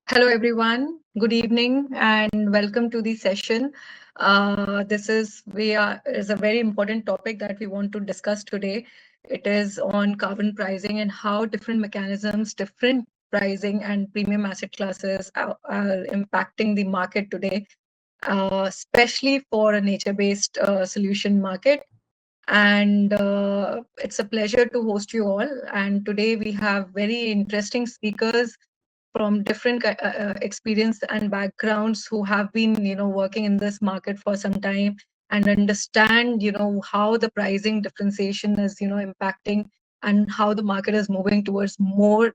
Hello, everyone. Good evening and welcome to the session. This is a very important topic that we want to discuss today. It is on carbon pricing and how different mechanisms, different pricing and premium asset classes are impacting the market today, especially for a nature-based solution market. And it's a pleasure to host you all. And today we have very interesting speakers from different experience and backgrounds who have been working in this market for some time and understand how the pricing differentiation is impacting and how the market is moving towards more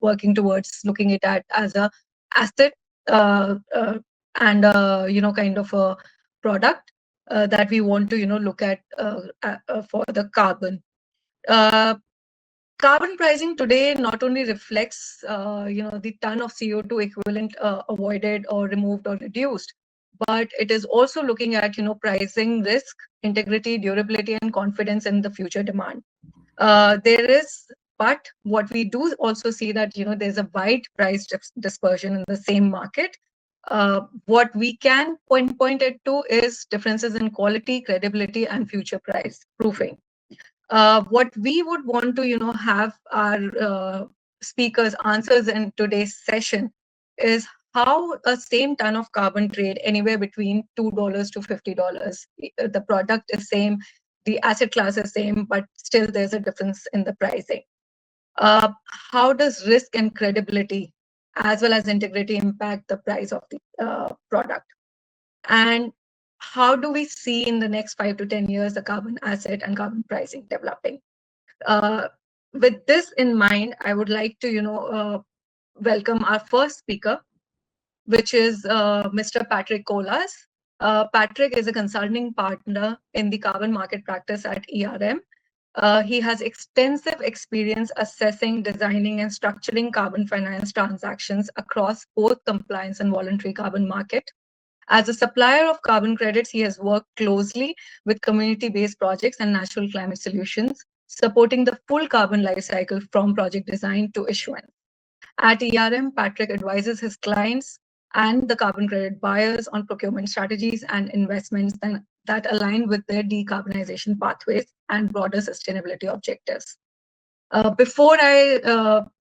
working towards looking it at as a asset and kind of a product that we want to look at for the carbon. Uh, Carbon pricing today not only reflects, the ton of CO2 equivalent avoided or removed or reduced, but it is also looking at, pricing risk, integrity, durability, and confidence in the future demand. There is, but what we do also see that, there's a wide price dispersion in the same market. What we can point it to is differences in quality, credibility, and future price proofing. What we would want to have our speakers answers in today's session is how a same ton of carbon trade anywhere between $2 to $50. The product is same, the asset class is same, but still there's a difference in the pricing. How does risk and credibility as well as integrity impact the price of the product? And how do we see in the next 5 to 10 years the carbon asset and carbon pricing developing? Uh, with this in mind, I would like to, welcome our first speaker, which is Mr. Patrick Colas. Patrick is a consulting partner in the carbon market practice at ERM. He has extensive experience assessing, designing, and structuring carbon finance transactions across both compliance and voluntary carbon market. As a supplier of carbon credits, he has worked closely with community-based projects and natural climate solutions, supporting the full carbon life cycle from project design to issuance. At ERM, Patrick advises his clients and the carbon credit buyers on procurement strategies and investments that align with their decarbonization pathways and broader sustainability objectives. Before I,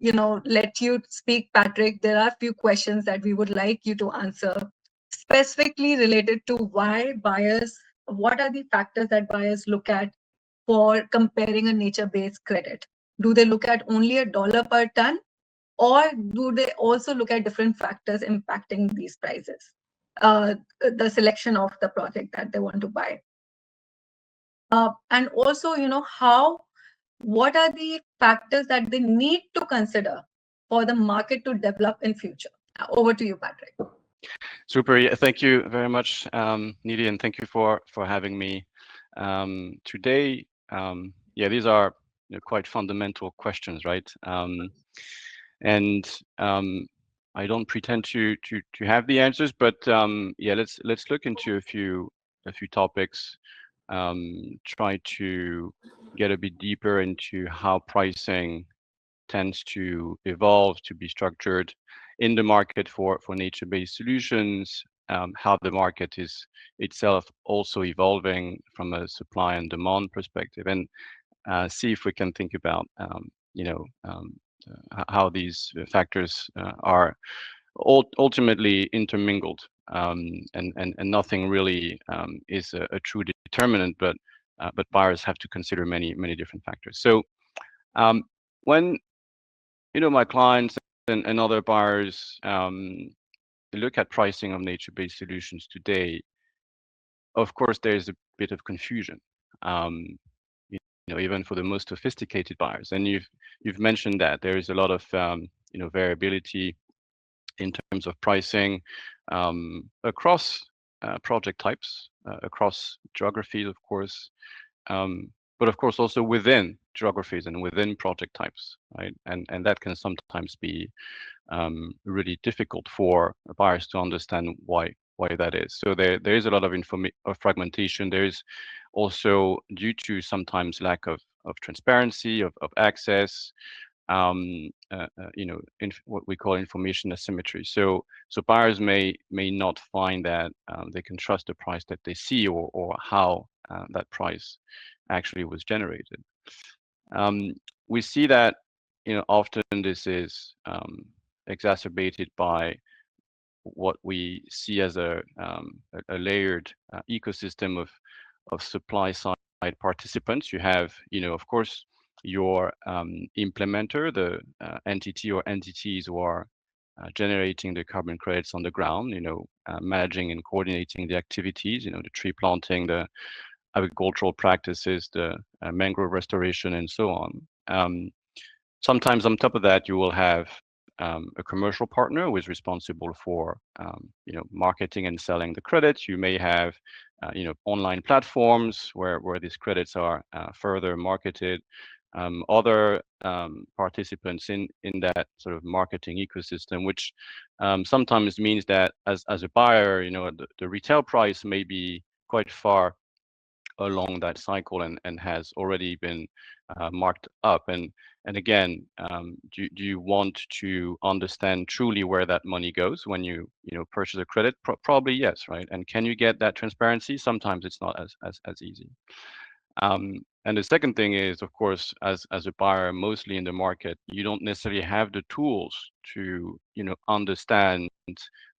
let you speak, Patrick, there are a few questions that we would like you to answer, specifically related to what are the factors that buyers look at for comparing a nature-based credit? Do they look at only a dollar per ton, or do they also look at different factors impacting these prices? The selection of the project that they want to buy. And also, what are the factors that they need to consider for the market to develop in future? Over to you, Patrick. Super. Yeah, thank you very much, Nidhi, and thank you for having me today. Yeah, these are quite fundamental questions, right? And I don't pretend to have the answers, but yeah, let's look into a few topics. Try to get a bit deeper into how pricing tends to evolve, to be structured in the market for nature-based solutions, how the market is itself also evolving from a supply and demand perspective, and see if we can think about how these factors are ultimately intermingled, and nothing really is a true determinant, but buyers have to consider many different factors. So when my clients and other buyers look at pricing of nature-based solutions today, of course there's a bit of confusion, even for the most sophisticated buyers. And you've mentioned that there is a lot of variability in terms of pricing across project types, across geographies, of course, but of course also within geographies and within project types, right? And that can sometimes be really difficult for buyers to understand why that is. So there is a lot of fragmentation. There is also, due to sometimes lack of transparency, of access, what we call information asymmetry. So buyers may not find that they can trust the price that they see, or how that price actually was generated. We see that often this is exacerbated by what we see as a layered ecosystem of supply side participants. You have, of course, your implementer, the entity or entities who are generating the carbon credits on the ground, managing and coordinating the activities, the tree planting, the agricultural practices, the mangrove restoration, and so on. Sometimes on top of that, you will have a commercial partner who is responsible for marketing and selling the credits. You may have online platforms where these credits are further marketed. Other participants in that sort of marketing ecosystem, which sometimes means that as a buyer, the retail price may be quite far along that cycle and has already been marked up. And again, do you want to understand truly where that money goes when you purchase a credit? Probably yes, right? And can you get that transparency? Sometimes it's not as easy. And the second thing is, of course, as a buyer, mostly in the market, you don't necessarily have the tools to understand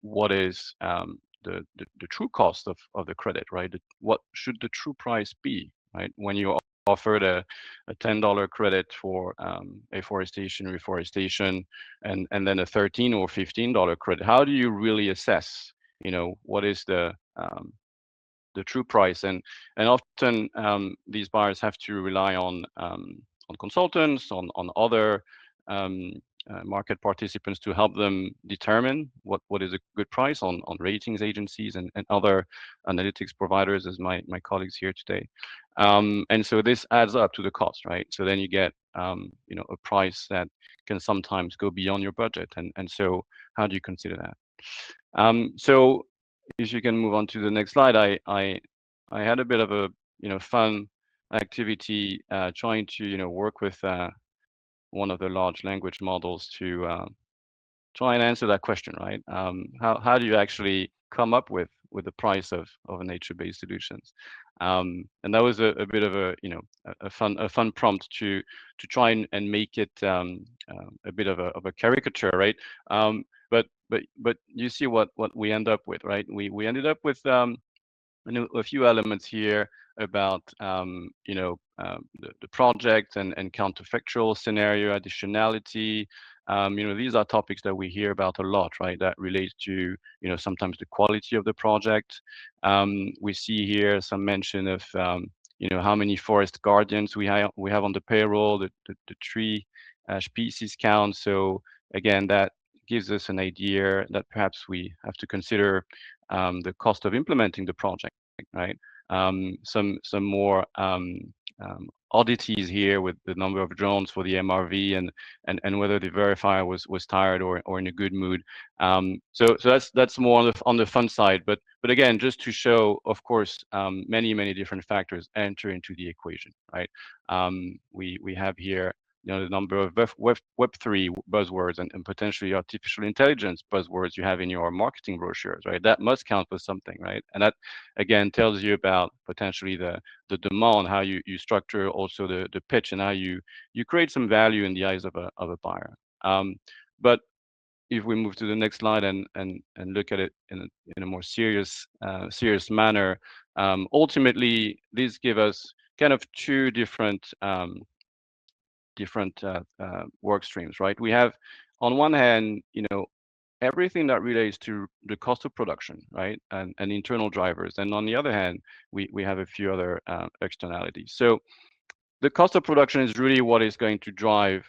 what is the true cost of the credit, right? What should the true price be, right? When you offered a $10 credit for afforestation, reforestation, and then a $13 or $15 credit, how do you really assess, what is the true price? And often these buyers have to rely on consultants, on other market participants to help them determine what is a good price, on ratings agencies and other analytics providers, as my colleagues here today. And so this adds up to the cost, right? So then you get a price that can sometimes go beyond your budget. And so how do you consider that? So if you can move on to the next slide, I had a bit of a fun activity trying to work with one of the large language models to try and answer that question, right? How do you actually come up with the price of nature-based solutions? And that was a bit of a fun prompt to try and make it a bit of a caricature, right? But you see what we end up with, right? We ended up with a few elements here about the project and counterfactual scenario additionality. These are topics that we hear about a lot, right? That relates to sometimes the quality of the project. We see here some mention of how many forest guardians we have on the payroll, the tree species count. So again, that gives us an idea that perhaps we have to consider the cost of implementing the project, right? Some more oddities here with the number of drones for the MRV and whether the verifier was tired or in a good mood. So that's more on the fun side, but again, just to show, of course, many different factors enter into the equation, right? We have here the number of Web3 buzzwords and potentially artificial intelligence buzzwords you have in your marketing brochures, right? That must count for something, right? And that again tells you about potentially the demand, how you structure also the pitch, and how you create some value in the eyes of a buyer. But if we move to the next slide and look at it in a more serious manner, ultimately these give us kind of two different work streams, right? We have, on one hand, everything that relates to the cost of production, right, and internal drivers, and on the other hand, we have a few other externalities. So the cost of production is really what is going to drive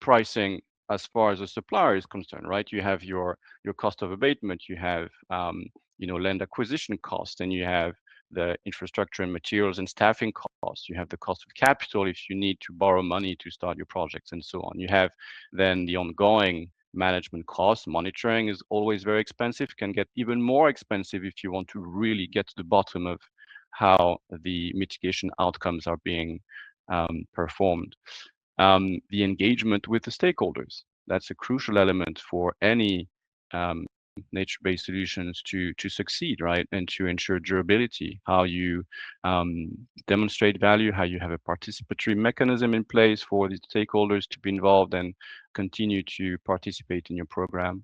pricing as far as the supplier is concerned, right? You have your cost of abatement, you have land acquisition cost, and you have the infrastructure and materials and staffing costs. You have the cost of capital if you need to borrow money to start your projects, and so on. You have then the ongoing management costs. Monitoring is always very expensive, can get even more expensive if you want to really get to the bottom of how the mitigation outcomes are being performed. The engagement with the stakeholders. That's a crucial element for any nature-based solutions to succeed, right? And to ensure durability, how you demonstrate value, how you have a participatory mechanism in place for the stakeholders to be involved and continue to participate in your program.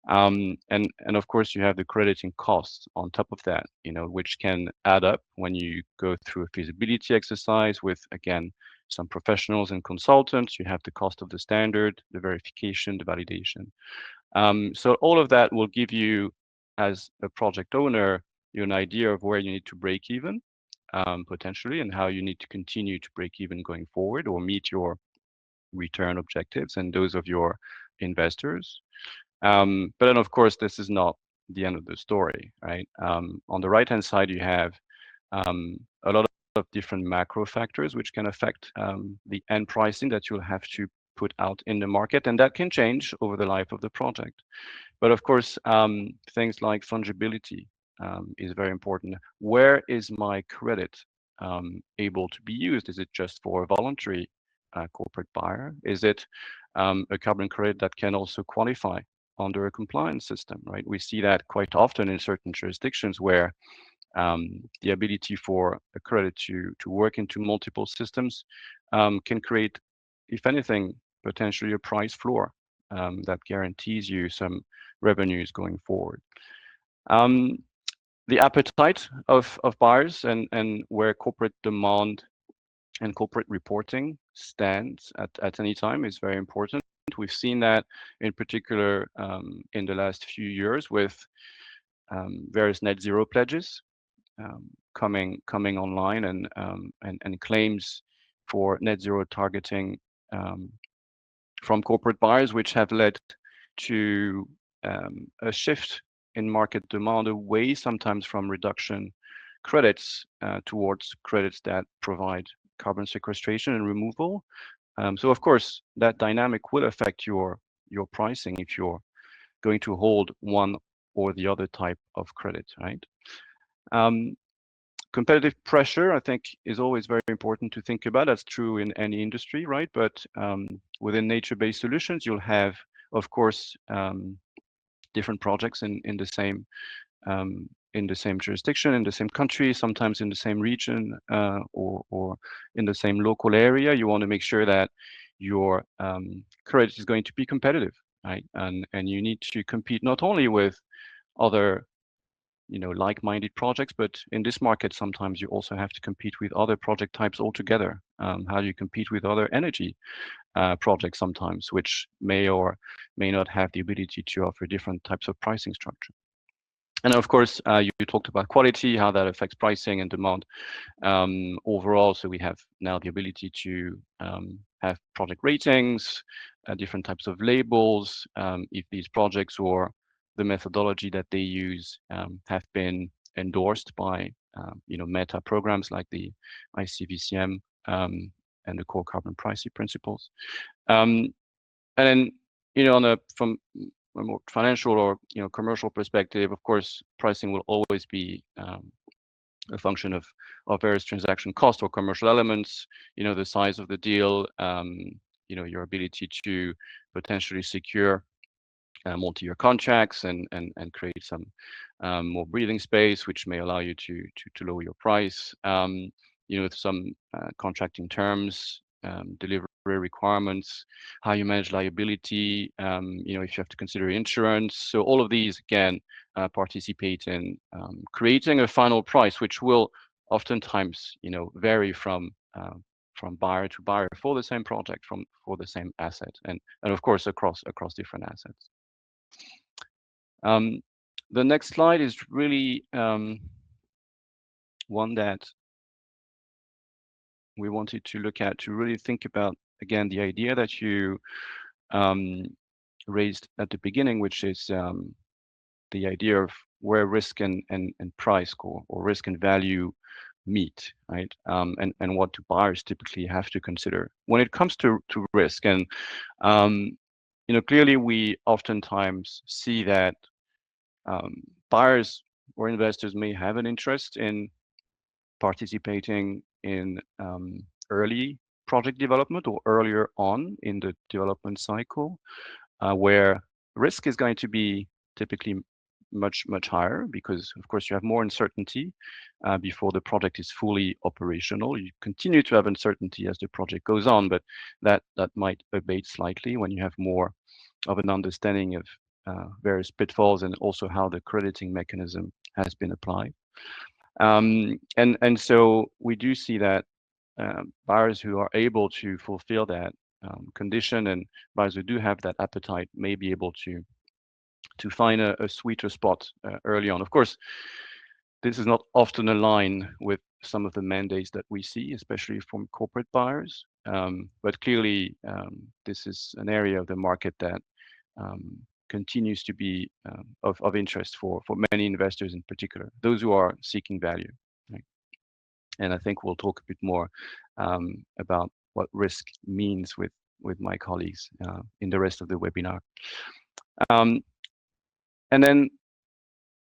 And of course, you have the crediting costs on top of that, which can add up when you go through a feasibility exercise with, again, some professionals and consultants. You have the cost of the standard, the verification, the validation. So all of that will give you, as a project owner, an idea of where you need to break even, potentially, and how you need to continue to break even going forward or meet your return objectives and those of your investors. But then, of course, this is not the end of the story, right? On the right-hand side, you have a lot of different macro factors which can affect the end pricing that you'll have to put out in the market, and that can change over the life of the project. But of course, things like fungibility is very important. Where is my credit able to be used? Is it just for a voluntary corporate buyer? Is it a carbon credit that can also qualify under a compliance system, right? We see that quite often in certain jurisdictions where the ability for a credit to work into multiple systems can create, if anything, potentially a price floor that guarantees you some revenues going forward. The appetite of buyers and where corporate demand and corporate reporting stands at any time is very important. We've seen that in particular in the last few years with various net zero pledges coming online and claims for net zero targeting from corporate buyers, which have led to a shift in market demand away sometimes from reduction credits towards credits that provide carbon sequestration and removal. So of course, that dynamic will affect your pricing if you're going to hold one or the other type of credit, right? Competitive pressure, I think, is always very important to think about. That's true in any industry, right? But within nature-based solutions, you'll have, of course, different projects in the same jurisdiction, in the same country, sometimes in the same region, or in the same local area. You want to make sure that your credit is going to be competitive, right? And you need to compete not only with other like-minded projects, but in this market, sometimes you also have to compete with other project types altogether. How do you compete with other energy projects sometimes, which may or may not have the ability to offer different types of pricing structure? And of course, you talked about quality, how that affects pricing and demand overall. So we have now the ability to have project ratings, different types of labels, if these projects or the methodology that they use have been endorsed by meta programs like the ICVCM and the core carbon pricing principles. And then from a more financial or commercial perspective, of course, pricing will always be a function of various transaction costs or commercial elements, the size of the deal, your ability to potentially secure multi-year contracts and create some more breathing space, which may allow you to lower your price. Some contracting terms, delivery requirements, how you manage liability, if you have to consider insurance. So all of these, again, participate in creating a final price, which will oftentimes, vary from buyer to buyer for the same project, for the same asset, and of course across different assets. The next slide is really one that we wanted to look at, to really think about, again, the idea that you raised at the beginning, which is the idea of where risk and price or risk and value meet, right? And what do buyers typically have to consider when it comes to risk. And clearly we oftentimes see that buyers or investors may have an interest in participating in early project development or earlier on in the development cycle, where risk is going to be typically much higher because, of course, you have more uncertainty before the project is fully operational. You continue to have uncertainty as the project goes on, but that might abate slightly when you have more of an understanding of various pitfalls and also how the crediting mechanism has been applied. And so we do see that buyers who are able to fulfill that condition and buyers who do have that appetite may be able to find a sweeter spot early on. Of course, this is not often aligned with some of the mandates that we see, especially from corporate buyers. But clearly, this is an area of the market that continues to be of interest for many investors in particular, those who are seeking value. Right? And I think we'll talk a bit more about what risk means with my colleagues in the rest of the webinar. And then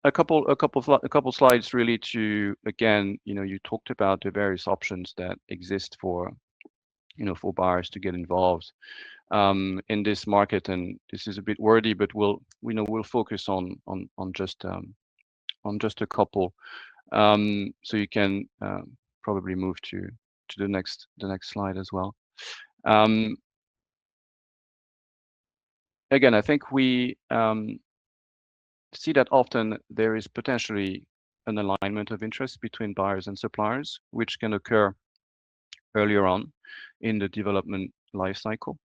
a couple slides really to, again, you talked about the various options that exist for for buyers to get involved in this market, and this is a bit wordy, but we'll focus on just a couple. So you can probably move to the next slide as well. Again, I think we see that often there is potentially an alignment of interest between buyers and suppliers, which can occur earlier on in the development life cycle,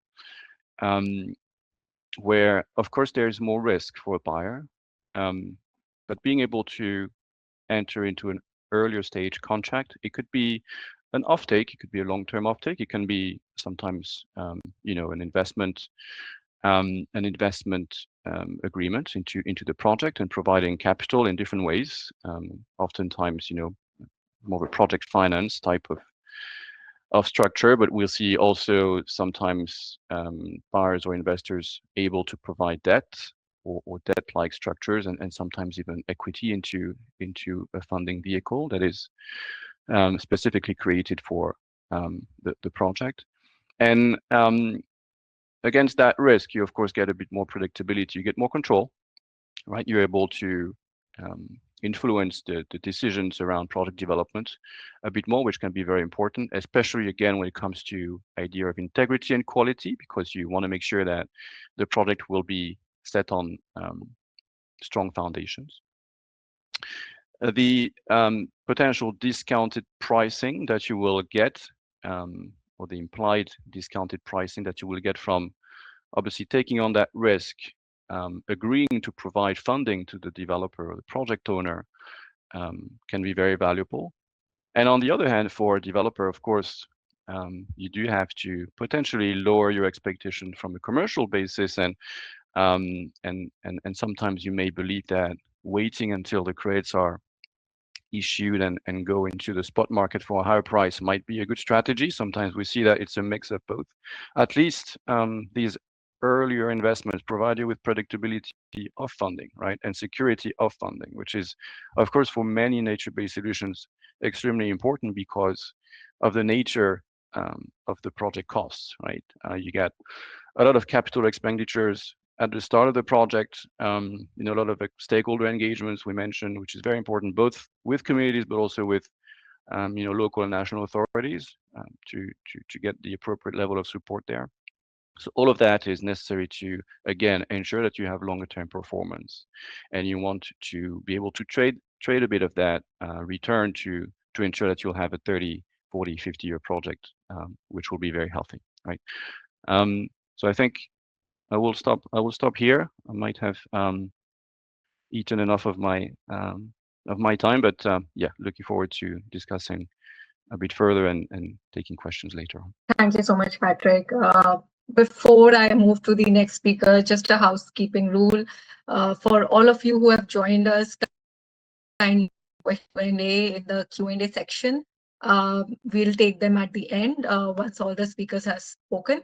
where, of course, there's more risk for a buyer, but being able to enter into an earlier stage contract, it could be an offtake, it could be a long-term offtake, it can be sometimes an investment agreement into the project and providing capital in different ways. Oftentimes, more of a project finance type of structure, but we'll see also sometimes buyers or investors able to provide debt or debt-like structures, and sometimes even equity into a funding vehicle that is specifically created for the project. And against that risk, you of course get a bit more predictability, you get more control, right? You're able to influence the decisions around product development a bit more, which can be very important, especially again when it comes to idea of integrity and quality, because you want to make sure that the product will be set on strong foundations. The potential discounted pricing that you will get, or the implied discounted pricing that you will get from obviously taking on that risk, agreeing to provide funding to the developer or the project owner, can be very valuable. And on the other hand, for a developer, of course, you do have to potentially lower your expectation from a commercial basis, and sometimes you may believe that waiting until the credits are issued and go into the spot market for a higher price might be a good strategy. Sometimes we see that it's a mix of both. At least these earlier investments provide you with predictability of funding, right, and security of funding, which is, of course, for many nature-based solutions extremely important because of the nature of the project costs, right? You get a lot of capital expenditures at the start of the project, a lot of stakeholder engagements we mentioned, which is very important, both with communities, but also with, local and national authorities to get the appropriate level of support there. So all of that is necessary to, again, ensure that you have longer term performance, and you want to be able to trade a bit of that return to ensure that you'll have a 30, 40, 50-year project, which will be very healthy, right? So I think I will stop here. I might have eaten enough of my time, but yeah, looking forward to discussing a bit further and taking questions later on. Thank you so much, Patrick. Before I move to the next speaker, just a housekeeping rule for all of you who have joined us. Kind Q&A in the Q&A section. We'll take them at the end once all the speakers have spoken.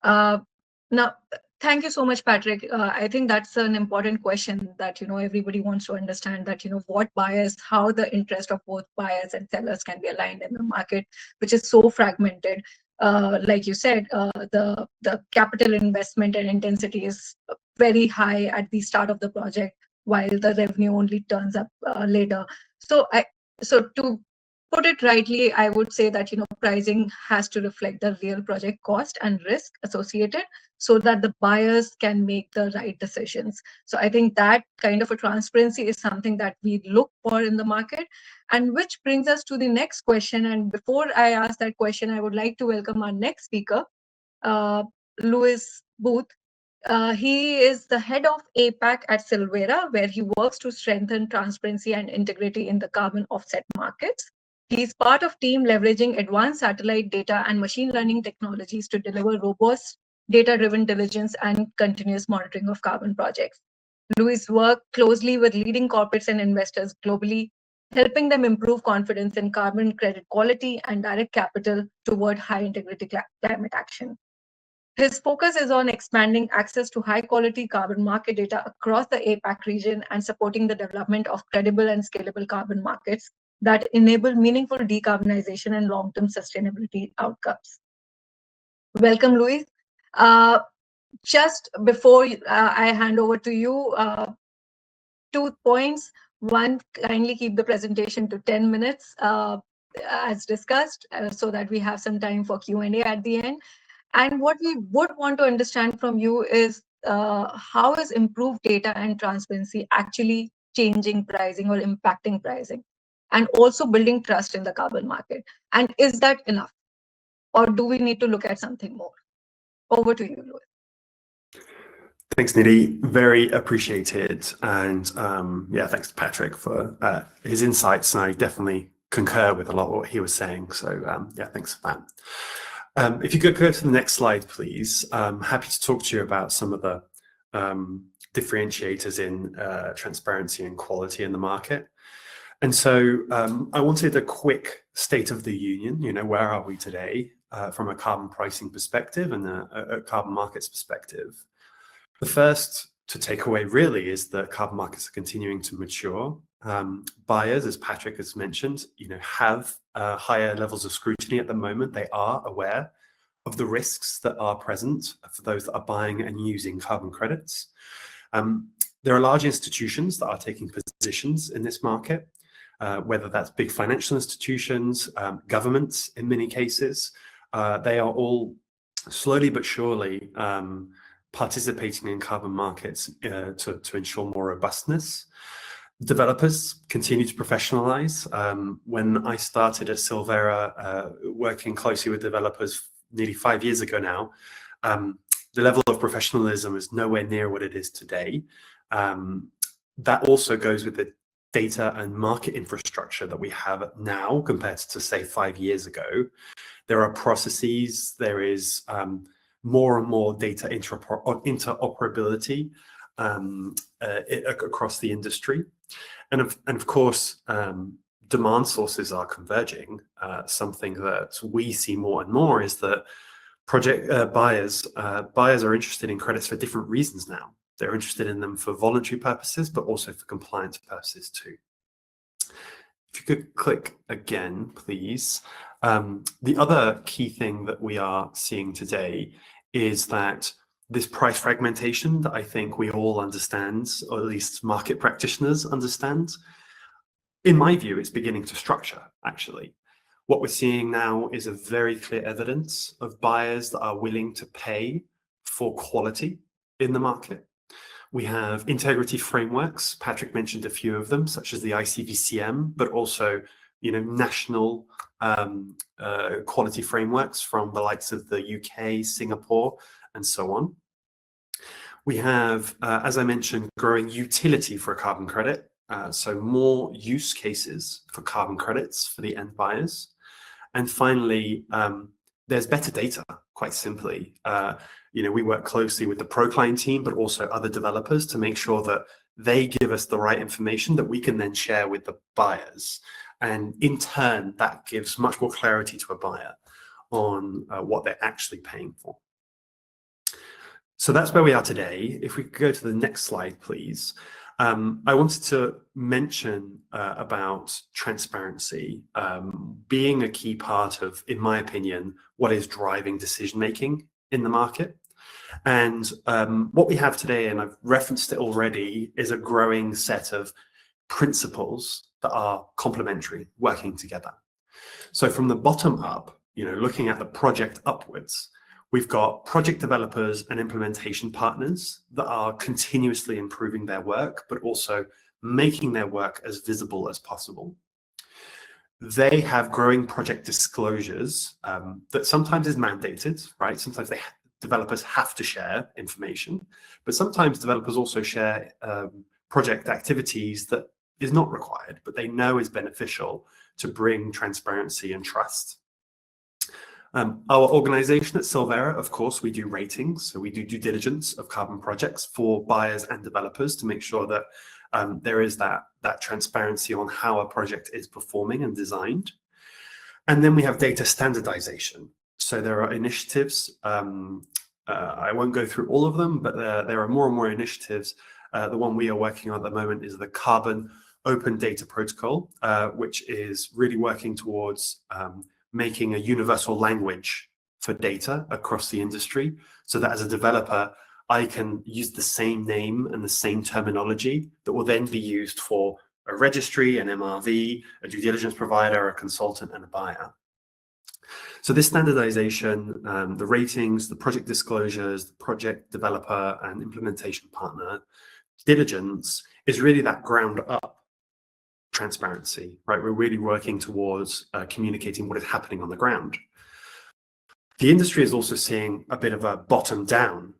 Now, thank you so much, Patrick. I think that's an important question that everybody wants to understand, that what buyers, how the interest of both buyers and sellers can be aligned in the market, which is so fragmented. like you said, the capital investment and intensity is very high at the start of the project, while the revenue only turns up later. So to put it rightly, I would say that pricing has to reflect the real project cost and risk associated, so that the buyers can make the right decisions. So I think that kind of a transparency is something that we look for in the market. And which brings us to the next question. And before I ask that question, I would like to welcome our next speaker, uh, Louis Booth. He is the head of APAC at Silvera, where he works to strengthen transparency and integrity in the carbon offset markets. He's part of team leveraging advanced satellite data and machine learning technologies to deliver robust data-driven diligence and continuous monitoring of carbon projects. Louis worked closely with leading corporates and investors globally, helping them improve confidence in carbon credit quality and direct capital toward high integrity climate action. His focus is on expanding access to high-quality carbon market data across the APAC region and supporting the development of credible and scalable carbon markets that enable meaningful decarbonization and long-term sustainability outcomes. Welcome, Louis. Just before I hand over to you, 2 points. One, kindly keep the presentation to 10 minutes, as discussed, so that we have some time for Q&A at the end. And what we would want to understand from you is how is improved data and transparency actually changing pricing or impacting pricing, and also building trust in the carbon market? And is that enough, or do we need to look at something more? Over to you, Louis. Thanks, Nidhi. Very appreciated. And yeah, thanks to Patrick for his insights. And I definitely concur with a lot of what he was saying. So yeah, thanks for that. If you could go to the next slide, please. I'm happy to talk to you about some of the differentiators in transparency and quality in the market. And so I wanted a quick state of the union, where are we today from a carbon pricing perspective and a carbon markets perspective. The first to take away really is that carbon markets are continuing to mature. Buyers, as Patrick has mentioned, have higher levels of scrutiny at the moment. They are aware of the risks that are present for those that are buying and using carbon credits. There are large institutions that are taking positions in this market, whether that's big financial institutions, governments in many cases. They are all slowly but surely participating in carbon markets to ensure more robustness. Developers continue to professionalize. When I started at Silvera, working closely with developers nearly 5 years ago now, the level of professionalism is nowhere near what it is today. That also goes with the data and market infrastructure that we have now compared to, say, 5 years ago. There are processes, there is more and more data interoperability across the industry. And of course, demand sources are converging. Something that we see more and more is that buyers are interested in credits for different reasons now. They're interested in them for voluntary purposes, but also for compliance purposes too. If you could click again, please. The other key thing that we are seeing today is that this price fragmentation that I think we all understand, or at least market practitioners understand, in my view, it's beginning to structure, actually. What we're seeing now is a very clear evidence of buyers that are willing to pay for quality in the market. We have integrity frameworks. Patrick mentioned a few of them, such as the ICVCM, but also national quality frameworks from the likes of the UK, Singapore, and so on. We have, as I mentioned, growing utility for a carbon credit. So more use cases for carbon credits for the end buyers. And finally, there's better data, quite simply. We work closely with the ProClime team, but also other developers to make sure that they give us the right information that we can then share with the buyers. And in turn, that gives much more clarity to a buyer on what they're actually paying for. So that's where we are today. If we could go to the next slide, please. I wanted to mention about transparency being a key part of, in my opinion, what is driving decision-making in the market. And what we have today, and I've referenced it already, is a growing set of principles that are complementary, working together. So from the bottom up, looking at the project upwards, we've got project developers and implementation partners that are continuously improving their work, but also making their work as visible as possible. They have growing project disclosures that sometimes is mandated, right? Sometimes developers have to share information, but sometimes developers also share project activities that is not required, but they know is beneficial to bring transparency and trust. Our organization at Silvera, of course, we do ratings. So we do due diligence of carbon projects for buyers and developers to make sure that there is that transparency on how a project is performing and designed. And then we have data standardization. So there are initiatives. I won't go through all of them, but there are more and more initiatives. The one we are working on at the moment is the Carbon Open Data Protocol, which is really working towards making a universal language for data across the industry, so that as a developer, I can use the same name and the same terminology that will then be used for a registry, an MRV, a due diligence provider, a consultant, and a buyer. So this standardization, the ratings, the project disclosures, the project developer and implementation partner diligence is really that ground up transparency, right? We're really working towards communicating what is happening on the ground. The industry is also seeing a bit of a bottom down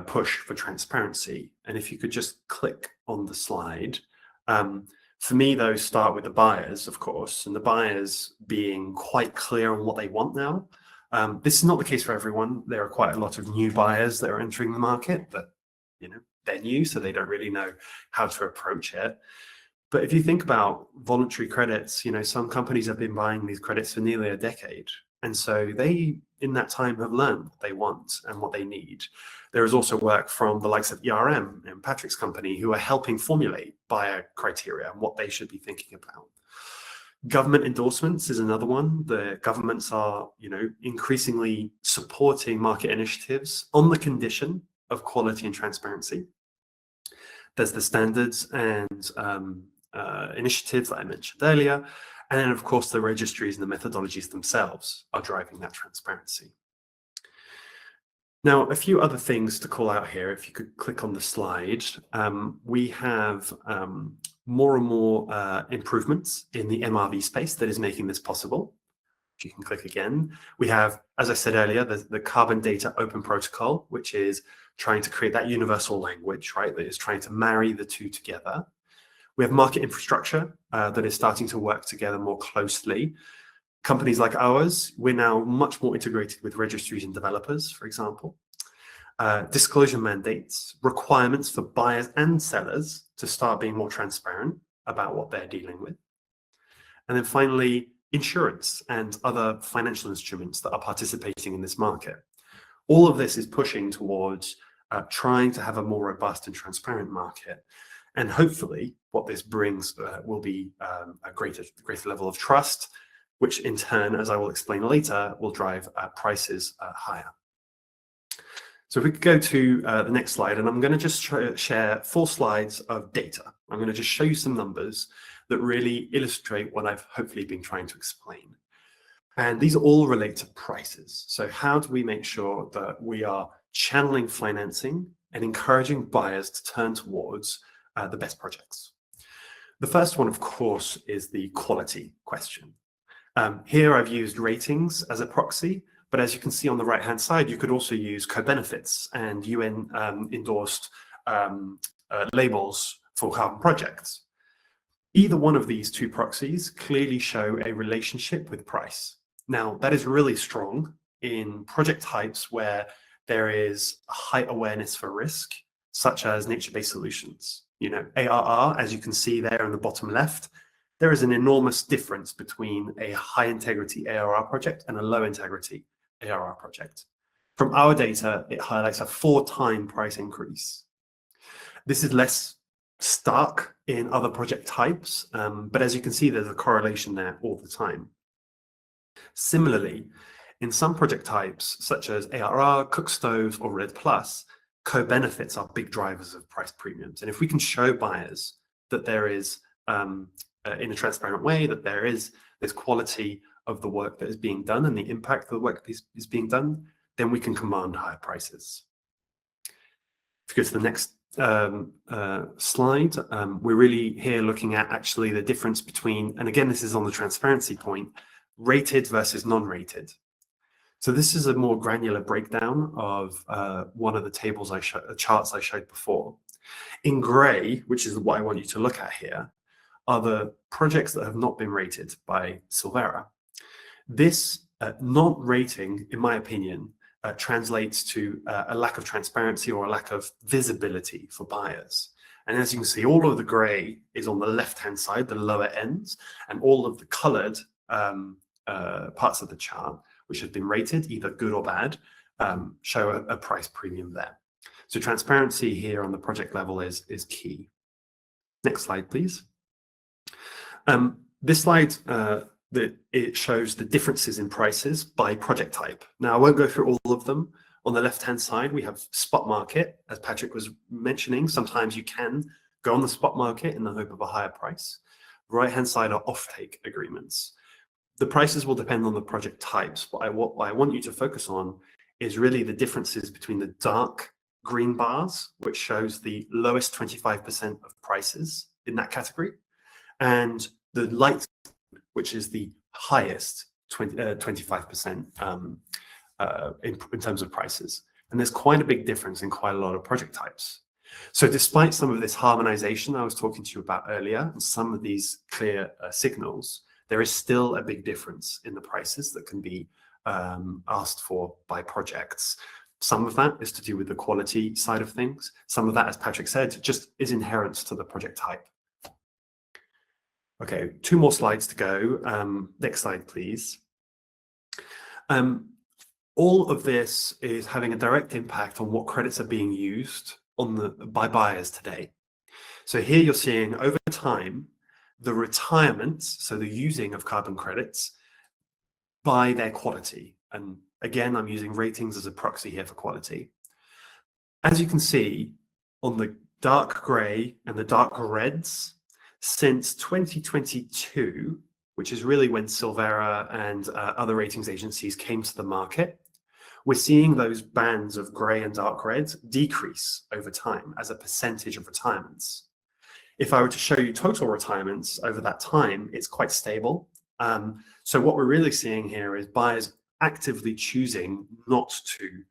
push for transparency. And if you could just click on the slide, for me, those start with the buyers, of course, and the buyers being quite clear on what they want now. This is not the case for everyone. There are quite a lot of new buyers that are entering the market, but they're new, so they don't really know how to approach it. But if you think about voluntary credits, some companies have been buying these credits for nearly a decade. And so they, in that time, have learned what they want and what they need. There is also work from the likes of ERM and Patrick's company who are helping formulate buyer criteria and what they should be thinking about. Government endorsements is another one. The governments are, increasingly supporting market initiatives on the condition of quality and transparency. There's the standards and initiatives that I mentioned earlier. And then, of course, the registries and the methodologies themselves are driving that transparency. Now, a few other things to call out here. If you could click on the slide, we have more and more improvements in the MRV space that is making this possible. If you can click again, we have, as I said earlier, the Carbon Data Open Protocol, which is trying to create that universal language, right? That is trying to marry the two together. We have market infrastructure that is starting to work together more closely. Companies like ours, we're now much more integrated with registries and developers, for example. Disclosure mandates, requirements for buyers and sellers to start being more transparent about what they're dealing with. And then finally, insurance and other financial instruments that are participating in this market. All of this is pushing towards trying to have a more robust and transparent market. And hopefully what this brings will be a greater level of trust, which in turn, as I will explain later, will drive prices higher. So if we could go to the next slide, and I'm going to just share 4 slides of data. I'm going to just show you some numbers that really illustrate what I've hopefully been trying to explain. And these all relate to prices. So how do we make sure that we are channeling financing and encouraging buyers to turn towards the best projects? The first one, of course, is the quality question. Here I've used ratings as a proxy, but as you can see on the right-hand side, you could also use co-benefits and UN endorsed labels for carbon projects. Either one of these 2 proxies clearly show a relationship with price. Now, that is really strong in project types where there is a high awareness for risk, such as nature-based solutions. ARR, as you can see there on the bottom left, there is an enormous difference between a high-integrity ARR project and a low-integrity ARR project. From our data, it highlights a 4-time price increase. This is less stark in other project types, but as you can see, there's a correlation there all the time. Similarly, in some project types, such as ARR, cook stoves, or RED+, co-benefits are big drivers of price premiums. And if we can show buyers that there is, in a transparent way, that there is this quality of the work that is being done and the impact of the work that is being done, then we can command higher prices. If you go to the next slide, we're really here looking at actually the difference between, and again, this is on the transparency point, rated versus non-rated. So this is a more granular breakdown of one of the tables charts I showed before. In gray, which is what I want you to look at here, are the projects that have not been rated by Silvera. This not rating, in my opinion, translates to a lack of transparency or a lack of visibility for buyers. And as you can see, all of the gray is on the left-hand side, the lower ends, and all of the colored parts of the chart, which have been rated, either good or bad, show a price premium there. So transparency here on the project level is key. Next slide, please. This slide, it shows the differences in prices by project type. Now, I won't go through all of them. On the left-hand side, we have spot market, as Patrick was mentioning. Sometimes you can go on the spot market in the hope of a higher price. Right-hand side are offtake agreements. The prices will depend on the project types, but what I want you to focus on is really the differences between the dark green bars, which shows the lowest 25% of prices in that category, and the light, which is the highest 25% in terms of prices. And there's quite a big difference in quite a lot of project types. So despite some of this harmonization I was talking to you about earlier, and some of these clear signals, there is still a big difference in the prices that can be asked for by projects. Some of that is to do with the quality side of things. Some of that, as Patrick said, just is inherent to the project type. Okay, 2 more slides to go. Next slide, please. All of this is having a direct impact on what credits are being used by buyers today. So here you're seeing over time, the retirements, so the using of carbon credits by their quality. And again, I'm using ratings as a proxy here for quality. As you can see on the dark gray and the dark reds, since 2022, which is really when Silvera and other ratings agencies came to the market, we're seeing those bands of gray and dark reds decrease over time as a percentage of retirements. If I were to show you total retirements over that time, it's quite stable. So what we're really seeing here is buyers actively choosing not to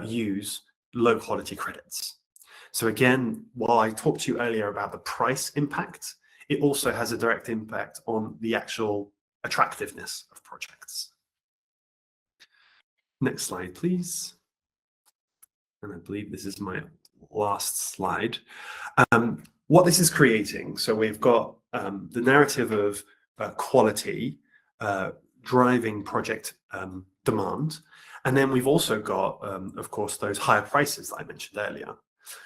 use low quality credits. So again, while I talked to you earlier about the price impact, it also has a direct impact on the actual attractiveness of projects. Next slide, please. And I believe this is my last slide. What this is creating, so we've got the narrative of quality driving project demand, and then we've also got, of course, those higher prices that I mentioned earlier.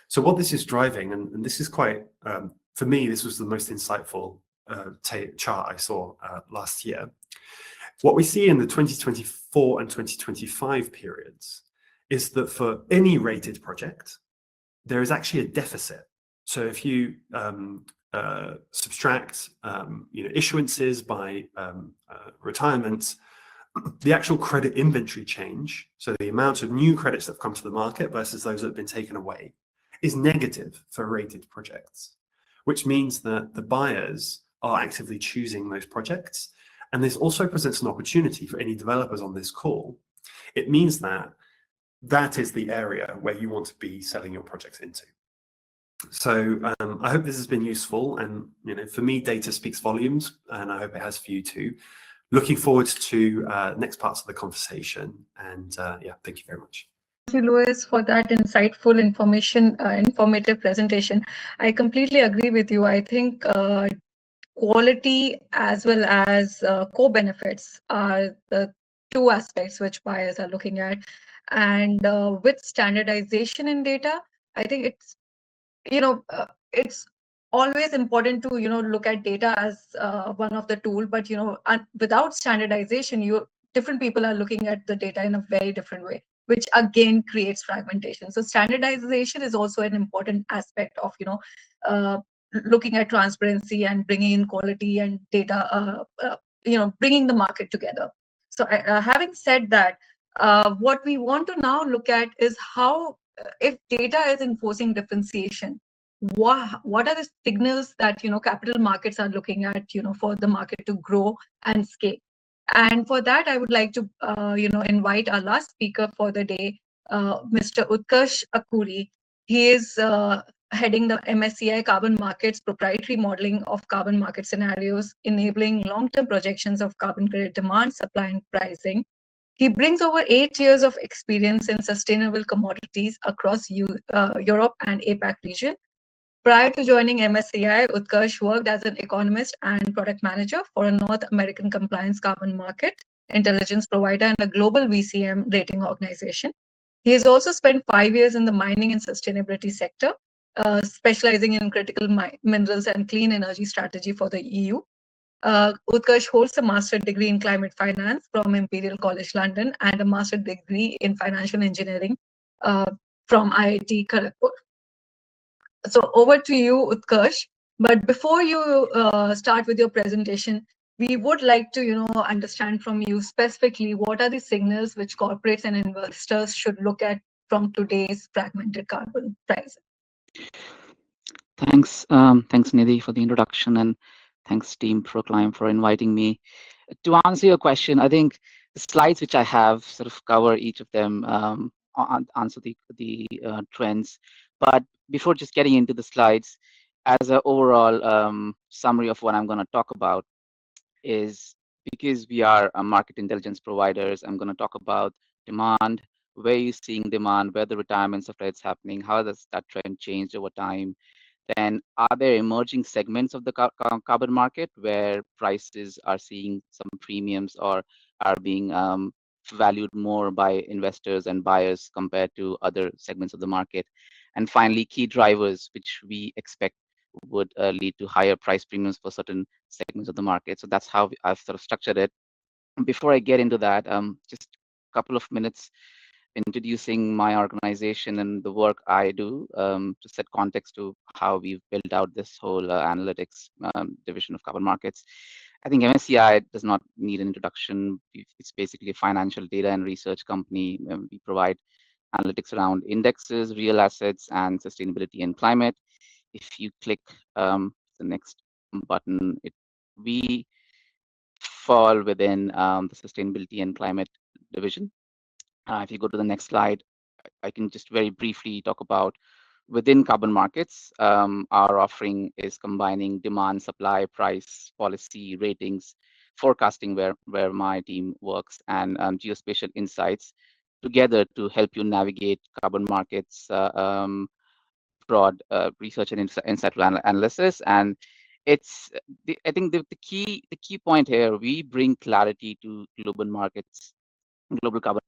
So what this is driving, and this is quite, for me, this was the most insightful chart I saw last year. What we see in the 2024 and 2025 periods is that for any rated project, there is actually a deficit. So if you subtract issuances by retirements, the actual credit inventory change, so the amount of new credits that have come to the market versus those that have been taken away, is negative for rated projects, which means that the buyers are actively choosing those projects. And this also presents an opportunity for any developers on this call. It means that that is the area where you want to be selling your projects into. So I hope this has been useful, and for me, data speaks volumes, and I hope it has for you too. Looking forward to next parts of the conversation, and yeah, thank you very much. Thank you, Louis, for that insightful informative presentation. I completely agree with you. I think quality as well as co-benefits are the 2 aspects which buyers are looking at. And with standardization in data, I think it's always important to look at data as one of the tool, but without standardization, different people are looking at the data in a very different way, which again creates fragmentation. So standardization is also an important aspect of uh, looking at transparency and bringing in quality and data, bringing the market together. So having said that, what we want to now look at is how, if data is enforcing differentiation, what are the signals that capital markets are looking at for the market to grow and scale. And for that, I would like to invite our last speaker for the day, Mr. Utkarsh Akuri. He is heading the MSCI Carbon Markets proprietary modeling of carbon market scenarios, enabling long-term projections of carbon credit demand, supply, and pricing. He brings over 8 years of experience in sustainable commodities across Europe and APAC region. Prior to joining MSCI, Utkarsh worked as an economist and product manager for a North American compliance carbon market intelligence provider and a global VCM rating organization. He has also spent 5 years in the mining and sustainability sector, specializing in critical minerals and clean energy strategy for the EU. Utkarsh holds a master's degree in climate finance from Imperial College London and a master's degree in financial engineering from IIT Kharagpur. So over to you, Utkarsh. But before you start with your presentation, we would like to, understand from you specifically what are the signals which corporates and investors should look at from today's fragmented carbon pricing. Thanks, Nidhi, for the introduction, and thanks, team ProClime, for inviting me. To answer your question, I think the slides which I have sort of cover each of them, answer the trends. But before just getting into the slides, as an overall summary of what I'm going to talk about is, because we are a market intelligence providers, I'm going to talk about demand, where you're seeing demand, where the retirements of rates happening, how does that trend change over time. Then are there emerging segments of the carbon market where prices are seeing some premiums or are being valued more by investors and buyers compared to other segments of the market? And finally, key drivers which we expect would lead to higher price premiums for certain segments of the market. So that's how I've sort of structured it. Before I get into that, just a couple of minutes introducing my organization and the work I do, to set context to how we've built out this whole analytics division of carbon markets. I think MSCI does not need an introduction. It's basically a financial data and research company. We provide analytics around indexes, real assets, and sustainability and climate. If you click the next button, we fall within the sustainability and climate division. If you go to the next slide, I can just very briefly talk about within carbon markets. Our offering is combining demand, supply, price, policy, ratings, forecasting, where my team works, and geospatial insights together to help you navigate carbon markets, broad research and insightful analysis. And it's I think the key point here, we bring clarity to global carbon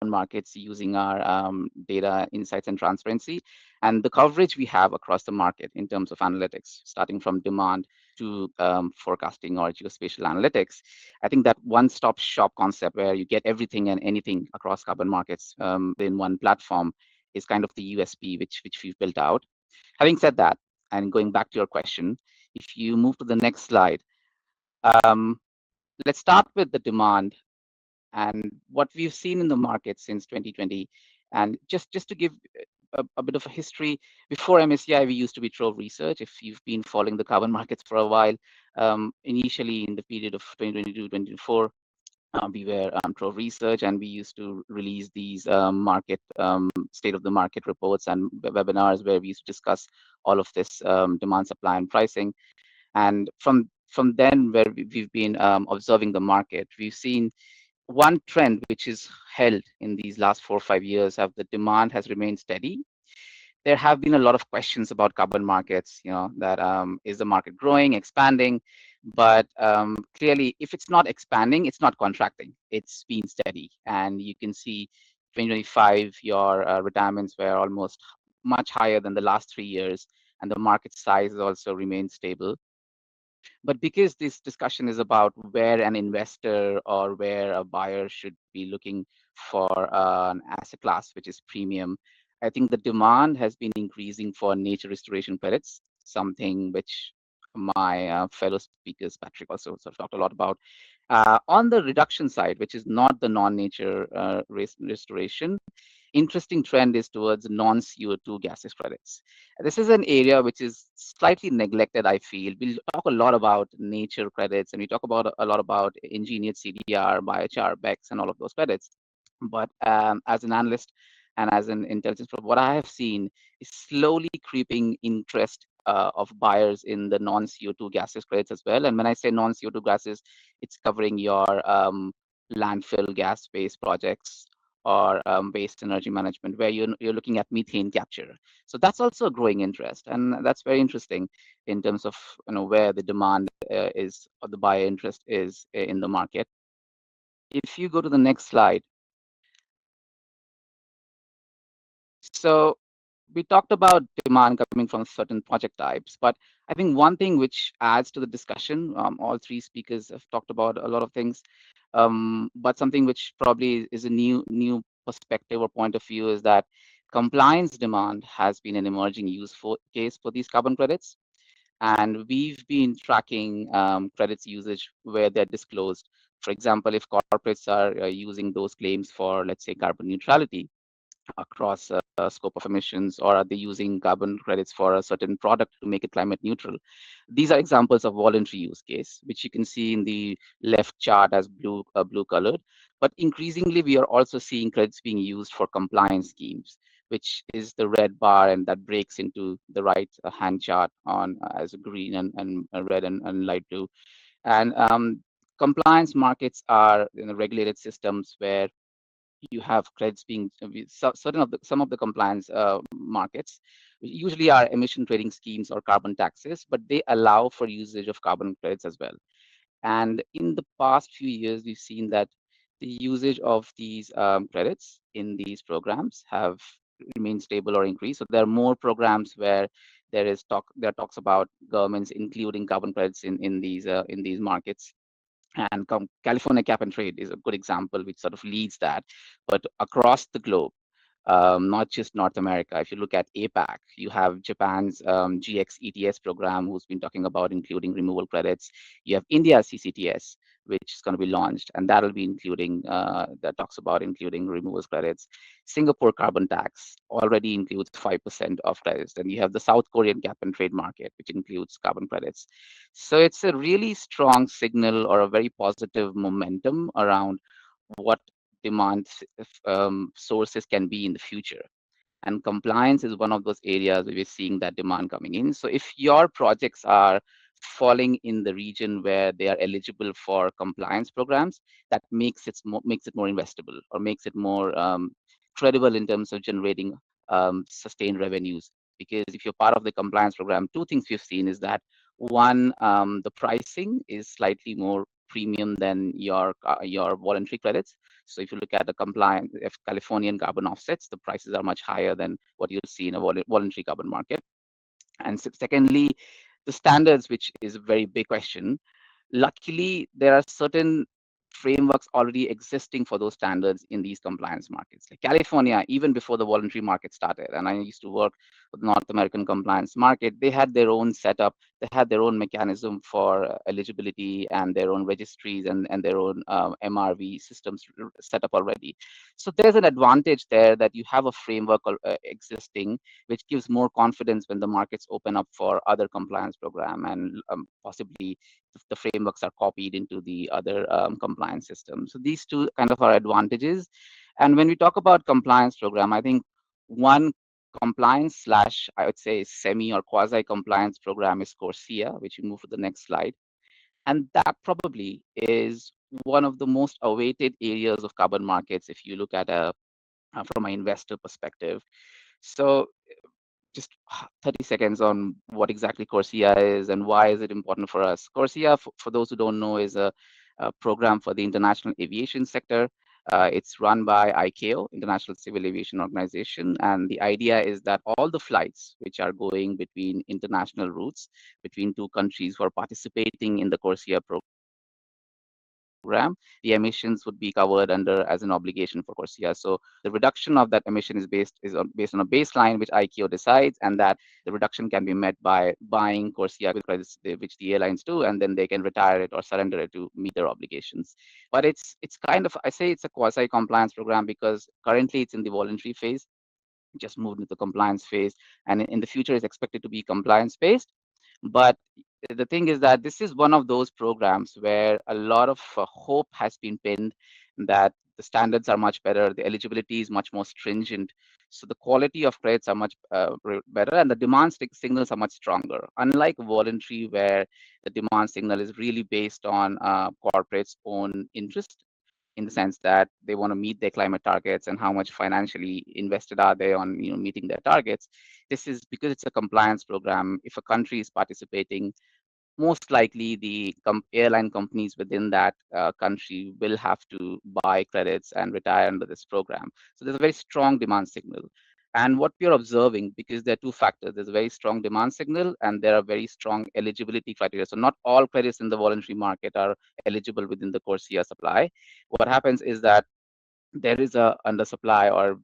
markets using our data insights and transparency and the coverage we have across the market in terms of analytics, starting from demand to forecasting or geospatial analytics. I think that one-stop shop concept where you get everything and anything across carbon markets in one platform is kind of the USP which we've built out. Having said that, and going back to your question, if you move to the next slide, let's start with the demand and what we've seen in the market since 2020. And just to give a bit of a history, before MSCI, we used to be Trove Research. If you've been following the carbon markets for a while, initially in the period of 2022-2024, we were Trove Research, and we used to release these market state of the market reports and webinars where we used to discuss all of this demand, supply, and pricing. And from then, where we've been observing the market, we've seen one trend which is held in these last 4 or 5 years, the demand has remained steady. There have been a lot of questions about carbon markets, that is the market growing, expanding? But clearly, if it's not expanding, it's not contracting. It's been steady. And you can see 2025, your retirements were almost much higher than the last 3 years. and the market size also remains stable. But because this discussion is about where an investor or where a buyer should be looking for an asset class which is premium, I think the demand has been increasing for nature restoration credits, something which my fellow speakers, Patrick, also sort of talked a lot about. On the reduction side, which is not the non-nature restoration, interesting trend is towards non-CO2 gases credits. This is an area which is slightly neglected, I feel. We'll talk a lot about nature credits, and we talk about a lot about engineered CDR, biochar, BECS, and all of those credits. But as an analyst and as an intelligence, what I have seen is slowly creeping interest of buyers in the non-CO2 gases credits as well. And when I say non-CO2 gases, it's covering your landfill gas-based projects or waste energy management, where you're looking at methane capture. So that's also a growing interest, and that's very interesting in terms of where the demand is, or the buyer interest is in the market. If you go to the next slide. So we talked about demand coming from certain project types, but I think one thing which adds to the discussion, all three speakers have talked about a lot of things, but something which probably is a new perspective or point of view is that compliance demand has been an emerging use case for these carbon credits. And we've been tracking credits usage where they're disclosed. For example, if corporates are using those claims for, let's say, carbon neutrality across a scope of emissions, or are they using carbon credits for a certain product to make it climate neutral? These are examples of voluntary use case, which you can see in the left chart as blue colored. But increasingly, we are also seeing credits being used for compliance schemes, which is the red bar, and that breaks into the right hand chart on as green and red and light blue. And compliance markets are regulated systems where you have credits being some of the compliance markets usually are emission trading schemes or carbon taxes, but they allow for usage of carbon credits as well. And in the past few years, we've seen that the usage of these credits in these programs have remained stable or increased. So there are more programs where there are talks about governments including carbon credits in these markets. And California Cap and Trade is a good example, which sort of leads that. But across the globe, not just North America, if you look at APAC, you have Japan's GX ETS program, who's been talking about including removal credits. You have India's CCTS, which is going to be launched, and that'll be including, that talks about including removals credits. Singapore carbon tax already includes 5% of credits. And you have the South Korean cap and trade market, which includes carbon credits. So it's a really strong signal or a very positive momentum around what demand sources can be in the future. And compliance is one of those areas where we're seeing that demand coming in. So if your projects are falling in the region where they are eligible for compliance programs, that makes it more investable, or makes it more credible in terms of generating sustained revenues. Because if you're part of the compliance program, two things we've seen is that one, the pricing is slightly more premium than your voluntary credits. So if you look at the compliant, if Californian carbon offsets, the prices are much higher than what you'll see in a voluntary carbon market. And secondly, the standards, which is a very big question. Luckily, there are certain frameworks already existing for those standards in these compliance markets. Like California, even before the voluntary market started, and I used to work with the North American compliance market, they had their own setup, they had their own mechanism for eligibility and their own registries and their own MRV systems set up already. So there's an advantage there that you have a framework existing, which gives more confidence when the markets open up for other compliance program, and possibly the frameworks are copied into the other compliance systems. So these two kind of are advantages. And when we talk about compliance program, I think one compliance slash, I would say, semi or quasi compliance program is CORSIA, which you move to the next slide. And that probably is one of the most awaited areas of carbon markets if you look at from an investor perspective. So just 30 seconds on what exactly CORSIA is and why is it important for us. CORSIA, for those who don't know, is a program for the international aviation sector. It's run by ICAO, International Civil Aviation Organization, and the idea is that all the flights which are going between international routes between two countries who are participating in the CORSIA program, the emissions would be covered under as an obligation for CORSIA. So the reduction of that emission is based on a baseline which ICAO decides, and that the reduction can be met by buying CORSIA credits, which the airlines do, and then they can retire it or surrender it to meet their obligations. But it's kind of, I say it's a quasi compliance program because currently it's in the voluntary phase, just moved into the compliance phase, and in the future is expected to be compliance based. But the thing is that this is one of those programs where a lot of hope has been pinned that the standards are much better, the eligibility is much more stringent, so the quality of credits are much better, and the demand signals are much stronger. Unlike voluntary, where the demand signal is really based on corporates' own interest, in the sense that they want to meet their climate targets and how much financially invested are they on meeting their targets. This is because it's a compliance program. If a country is participating, most likely the airline companies within that country will have to buy credits and retire under this program. So there's a very strong demand signal. And what we're observing, because there are two factors, there's a very strong demand signal and there are very strong eligibility criteria. So not all credits in the voluntary market are eligible within the CORSIA supply. What happens is that there is a undersupply or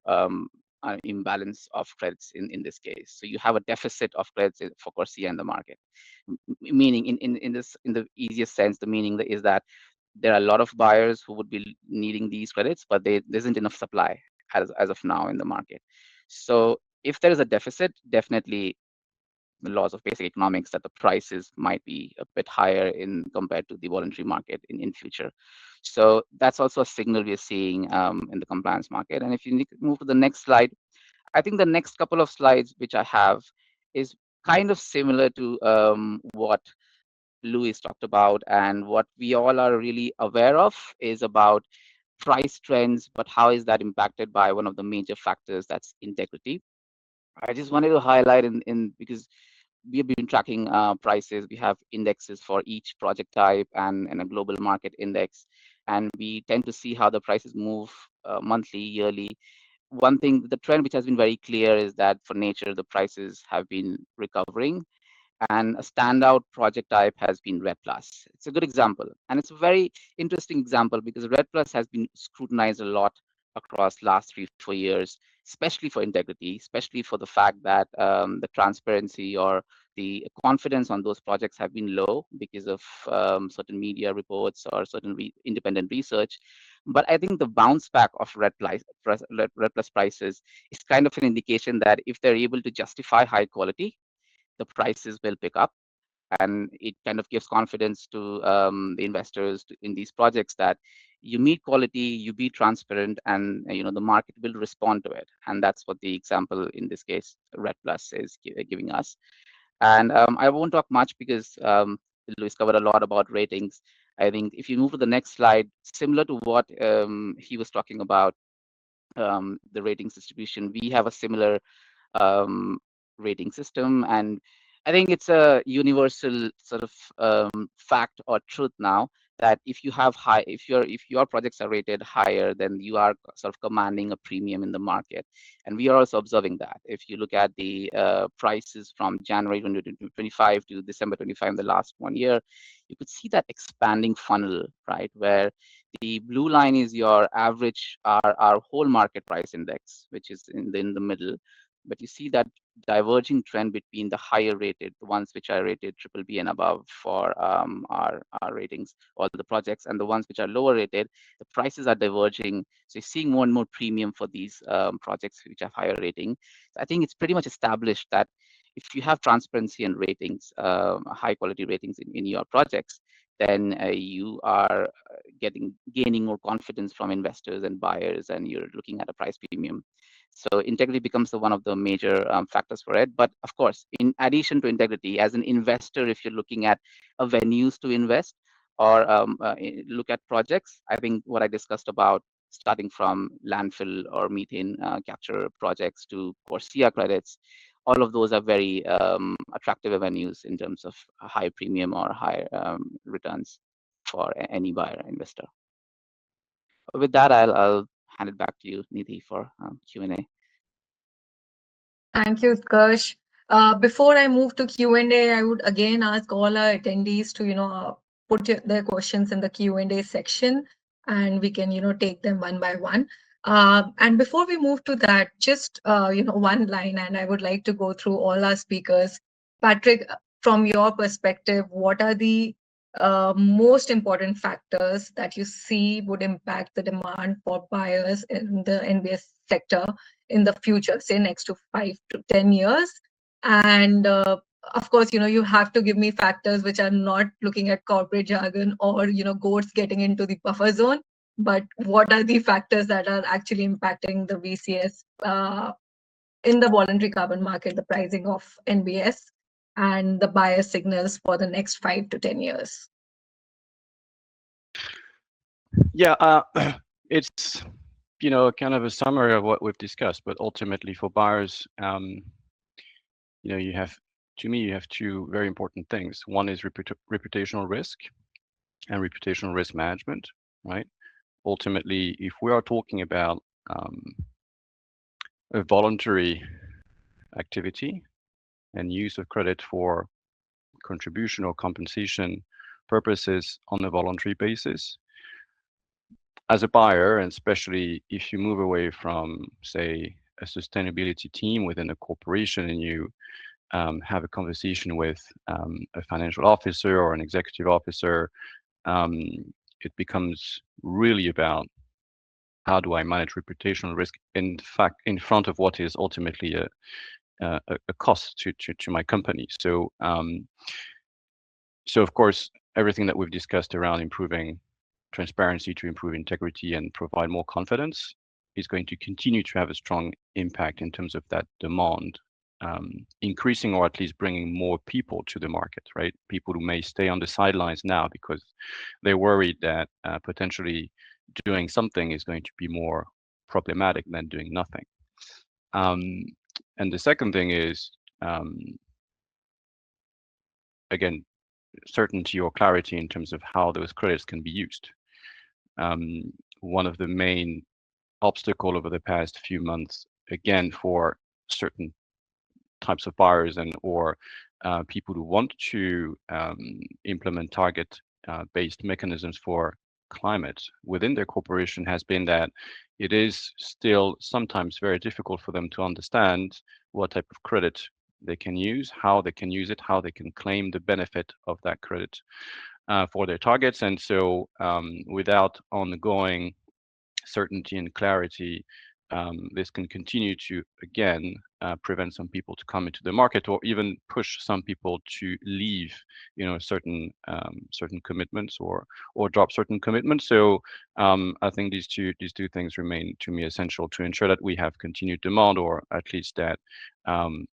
an imbalance of credits in this case. So you have a deficit of credits for CORSIA in the market. Meaning in the easiest sense, the meaning is that there are a lot of buyers who would be needing these credits, but there isn't enough supply as of now in the market. So if there is a deficit, definitely the laws of basic economics that the prices might be a bit higher in compared to the voluntary market in future. So that's also a signal we're seeing in the compliance market. And if you move to the next slide, I think the next couple of slides which I have is kind of similar to what Louis talked about, and what we all are really aware of is about price trends, but how is that impacted by one of the major factors, that's integrity. I just wanted to highlight in because we have been tracking prices. We have indexes for each project type and a global market index, and we tend to see how the prices move monthly, yearly. One thing, the trend which has been very clear is that for nature, the prices have been recovering, and a standout project type has been Red Plus. It's a good example, and it's a very interesting example because Red Plus has been scrutinized a lot across last 3-4 years, especially for integrity, especially for the fact that the transparency or the confidence on those projects have been low because of certain media reports or certain independent research. But I think the bounce back of Red Plus prices is kind of an indication that if they're able to justify high quality, the prices will pick up, and it kind of gives confidence to the investors in these projects that you meet quality, you be transparent, and the market will respond to it. And that's what the example in this case, Red Plus, is giving us. And I won't talk much because Luis covered a lot about ratings. I think if you move to the next slide, similar to what he was talking about, the ratings distribution, we have a similar rating system, and I think it's a universal sort of fact or truth now that if your projects are rated higher, then you are sort of commanding a premium in the market. And we are also observing that. If you look at the prices from January 2025 to December 25 in the last 1 year, you could see that expanding funnel, right, where the blue line is your average, our whole market price index, which is in the middle. But you see that diverging trend between the higher rated, the ones which are rated triple B and above for our ratings, all the projects, and the ones which are lower rated, the prices are diverging. So you're seeing more and more premium for these projects which have higher rating. So I think it's pretty much established that if you have transparency and ratings, high quality ratings in your projects, then you are gaining more confidence from investors and buyers, and you're looking at a price premium. So integrity becomes one of the major factors for it. But of course, in addition to integrity, as an investor, if you're looking at venues to invest or look at projects, I think what I discussed about starting from landfill or methane capture projects to CORSIA credits, all of those are very attractive avenues in terms of a high premium or high returns for any buyer investor. With that, I'll hand it back to you, Nidhi, for Q&A. Thank you, Utkarsh. Before I move to Q&A, I would again ask all our attendees to, put their questions in the Q&A section, and we can, take them one by one. And before we move to that, just, one line, and I would like to go through all our speakers. Patrick, from your perspective, what are the most important factors that you see would impact the demand for buyers in the NBS sector in the future, say next to 5 to 10 years? And of course, you have to give me factors which are not looking at corporate jargon or, goats getting into the buffer zone. But what are the factors that are actually impacting the VCS in the voluntary carbon market, the pricing of NBS and the buyer signals for the next 5 to 10 years? Yeah, it's kind of a summary of what we've discussed, but ultimately for buyers, you have two very important things. One is reputational risk and reputational risk management, right? Ultimately, if we are talking about a voluntary activity and use of credit for contribution or compensation purposes on a voluntary basis, as a buyer, and especially if you move away from, say, a sustainability team within a corporation and you have a conversation with a financial officer or an executive officer, it becomes really about how do I manage reputational risk, in fact, in front of what is ultimately a cost to my company. So of course, everything that we've discussed around improving transparency to improve integrity and provide more confidence is going to continue to have a strong impact in terms of that demand, increasing or at least bringing more people to the market, right? People who may stay on the sidelines now because they're worried that potentially doing something is going to be more problematic than doing nothing. And the second thing is, again, certainty or clarity in terms of how those credits can be used. One of the main obstacles over the past few months, again, for certain types of buyers and or people who want to implement target-based mechanisms for climate within their corporation, has been that it is still sometimes very difficult for them to understand what type of credit they can use, how they can use it, how they can claim the benefit of that credit for their targets. And so without ongoing certainty and clarity, this can continue to, again, prevent some people to come into the market, or even push some people to leave, certain commitments or drop certain commitments. So I think these two things remain, to me, essential to ensure that we have continued demand, or at least that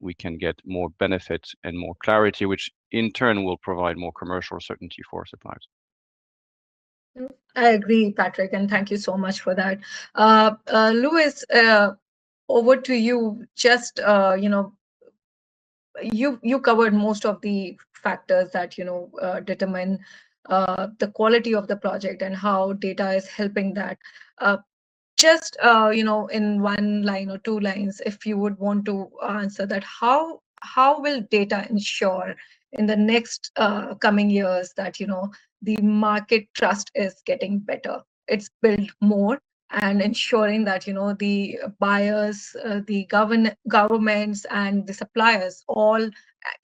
we can get more benefit and more clarity, which in turn will provide more commercial certainty for suppliers. I agree, Patrick, and thank you so much for that. Louis, over to you. Just you covered most of the factors that determine the quality of the project and how data is helping that. Just in one line or two lines, if you would want to answer that, how will data ensure in the next coming years that the market trust is getting better, it's built more, and ensuring that the buyers, the governments and the suppliers all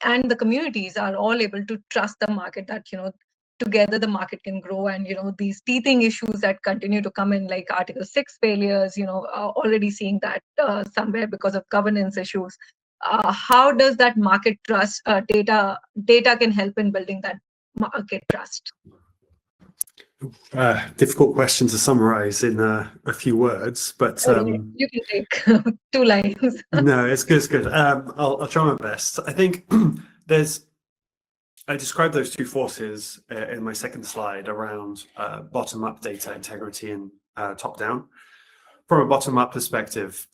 and the communities are all able to trust the market, that together the market can grow, and these teething issues that continue to come in, like Article 6 failures, are already seeing that somewhere because of governance issues. How does that market trust data can help in building that market trust? Difficult question to summarize in a few words, but you can take 2 lines. No, it's good. It's good. I'll try my best. I think I described those two forces in my second slide around bottom-up data integrity and top-down. From a bottom-up perspective,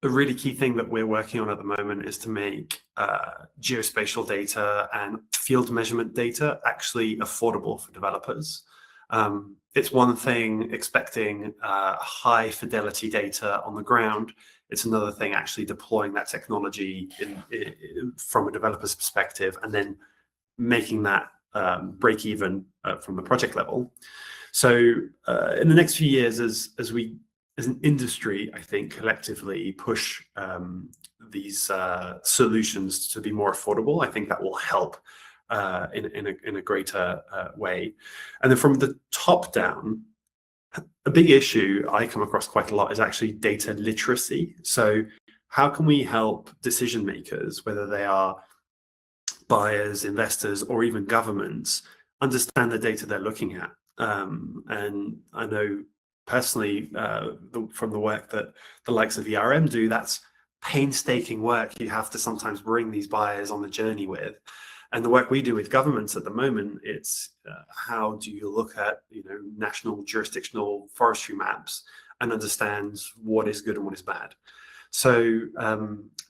the really key thing that we're working on at the moment is to make geospatial data and field measurement data actually affordable for developers. It's one thing expecting high fidelity data on the ground. It's another thing actually deploying that technology from a developer's perspective, and then making that break even from the project level. So in the next few years, as an industry, I think collectively push these solutions to be more affordable, I think that will help in a greater way. And then from the top down, a big issue I come across quite a lot is actually data literacy. So how can we help decision makers, whether they are buyers, investors, or even governments, understand the data they're looking at? And I know personally from the work that the likes of ERM do, that's painstaking work you have to sometimes bring these buyers on the journey with. And the work we do with governments at the moment, it's how do you look at national jurisdictional forestry maps and understand what is good and what is bad. So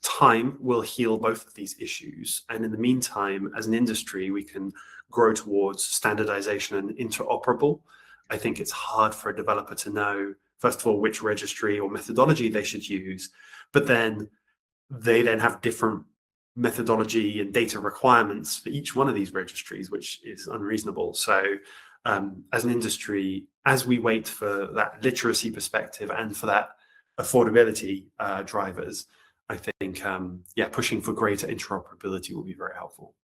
time will heal both of these issues. And in the meantime, as an industry, we can grow towards standardization and interoperable. I think it's hard for a developer to know, first of all, which registry or methodology they should use, but then they then have different methodology and data requirements for each one of these registries, which is unreasonable. So as an industry, as we wait for that literacy perspective and for that affordability drivers, I think pushing for greater interoperability will be very helpful.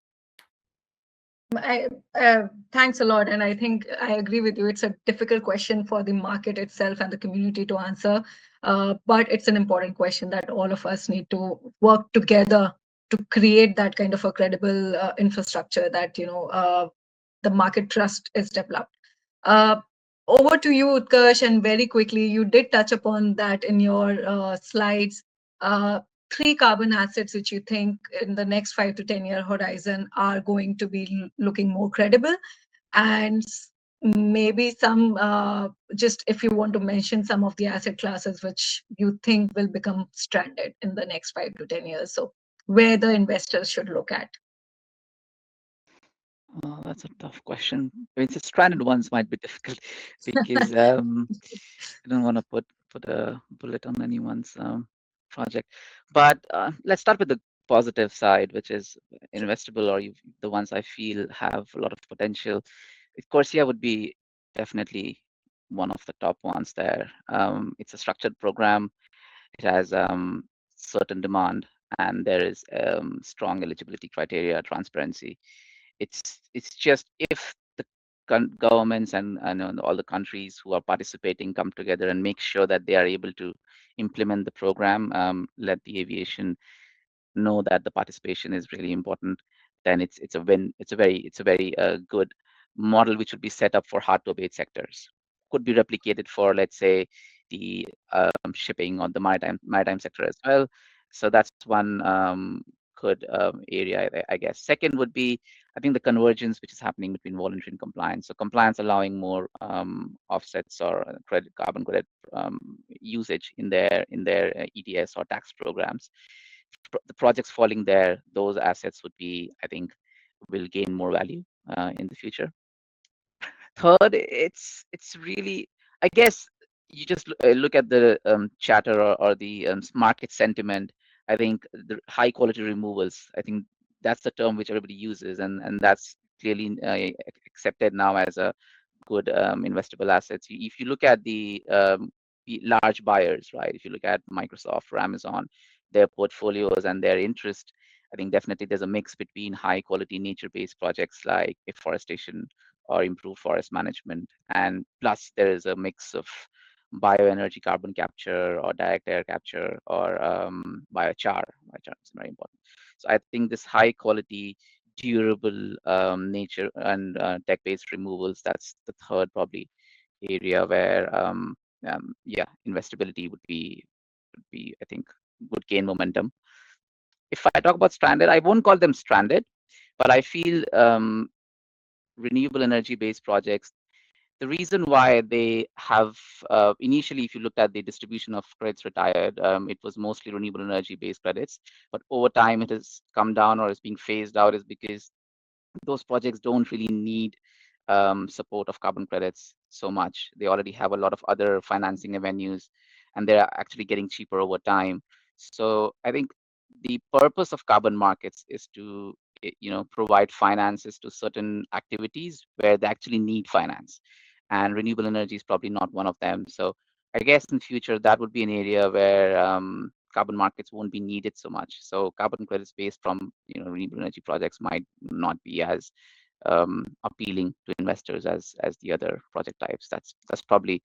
Thanks a lot, and I think I agree with you. It's a difficult question for the market itself and the community to answer, but it's an important question that all of us need to work together to create that kind of a credible infrastructure that the market trust is developed. Over to you, Utkarsh, and very quickly, you did touch upon that in your slides. 3 carbon assets which you think in the next 5 to 10-year horizon are going to be looking more credible, and maybe some, just if you want to mention some of the asset classes which you think will become stranded in the next 5 to 10 years. So where the investors should look at. Oh, that's a tough question. I mean, the stranded ones might be difficult because I don't want to put a bullet on anyone's project. But let's start with the positive side, which is investable, or the ones I feel have a lot of potential. Corsia would be definitely one of the top ones there. It's a structured program. It has certain demand, and there is strong eligibility criteria, transparency. It's just if the governments and all the countries who are participating come together and make sure that they are able to implement the program, let the aviation know that the participation is really important, then it's a win. It's a very good model which would be set up for hard to abate sectors. Could be replicated for, let's say, the shipping or the maritime sector as well. So that's one good area, I guess. Second would be, I think, the convergence which is happening between voluntary and compliance. So compliance allowing more offsets or carbon credit usage in their ETS or tax programs. The projects falling there, those assets would be, I think, will gain more value in the future. Third, it's really, I guess, you just look at the chatter or the market sentiment. I think the high quality removals, I think that's the term which everybody uses, and that's clearly accepted now as a good investable assets. If you look at the large buyers, right? If you look at Microsoft or Amazon, their portfolios and their interest, I think definitely there's a mix between high quality nature-based projects like afforestation or improved forest management, and plus there is a mix of bioenergy, carbon capture, or direct air capture, or biochar. Biochar is very important. So I think this high quality, durable nature and tech-based removals, that's the third probably area where investability would be I think would gain momentum. If I talk about stranded, I won't call them stranded, but I feel renewable energy based projects, the reason why they have initially, if you looked at the distribution of credits retired, it was mostly renewable energy based credits, but over time it has come down or is being phased out, is because those projects don't really need support of carbon credits so much. They already have a lot of other financing avenues, and they're actually getting cheaper over time. So I think the purpose of carbon markets is to provide finances to certain activities where they actually need finance, and renewable energy is probably not one of them. So I guess in future that would be an area where carbon markets won't be needed so much. So carbon credits based from renewable energy projects might not be as appealing to investors as the other project types. That's probably,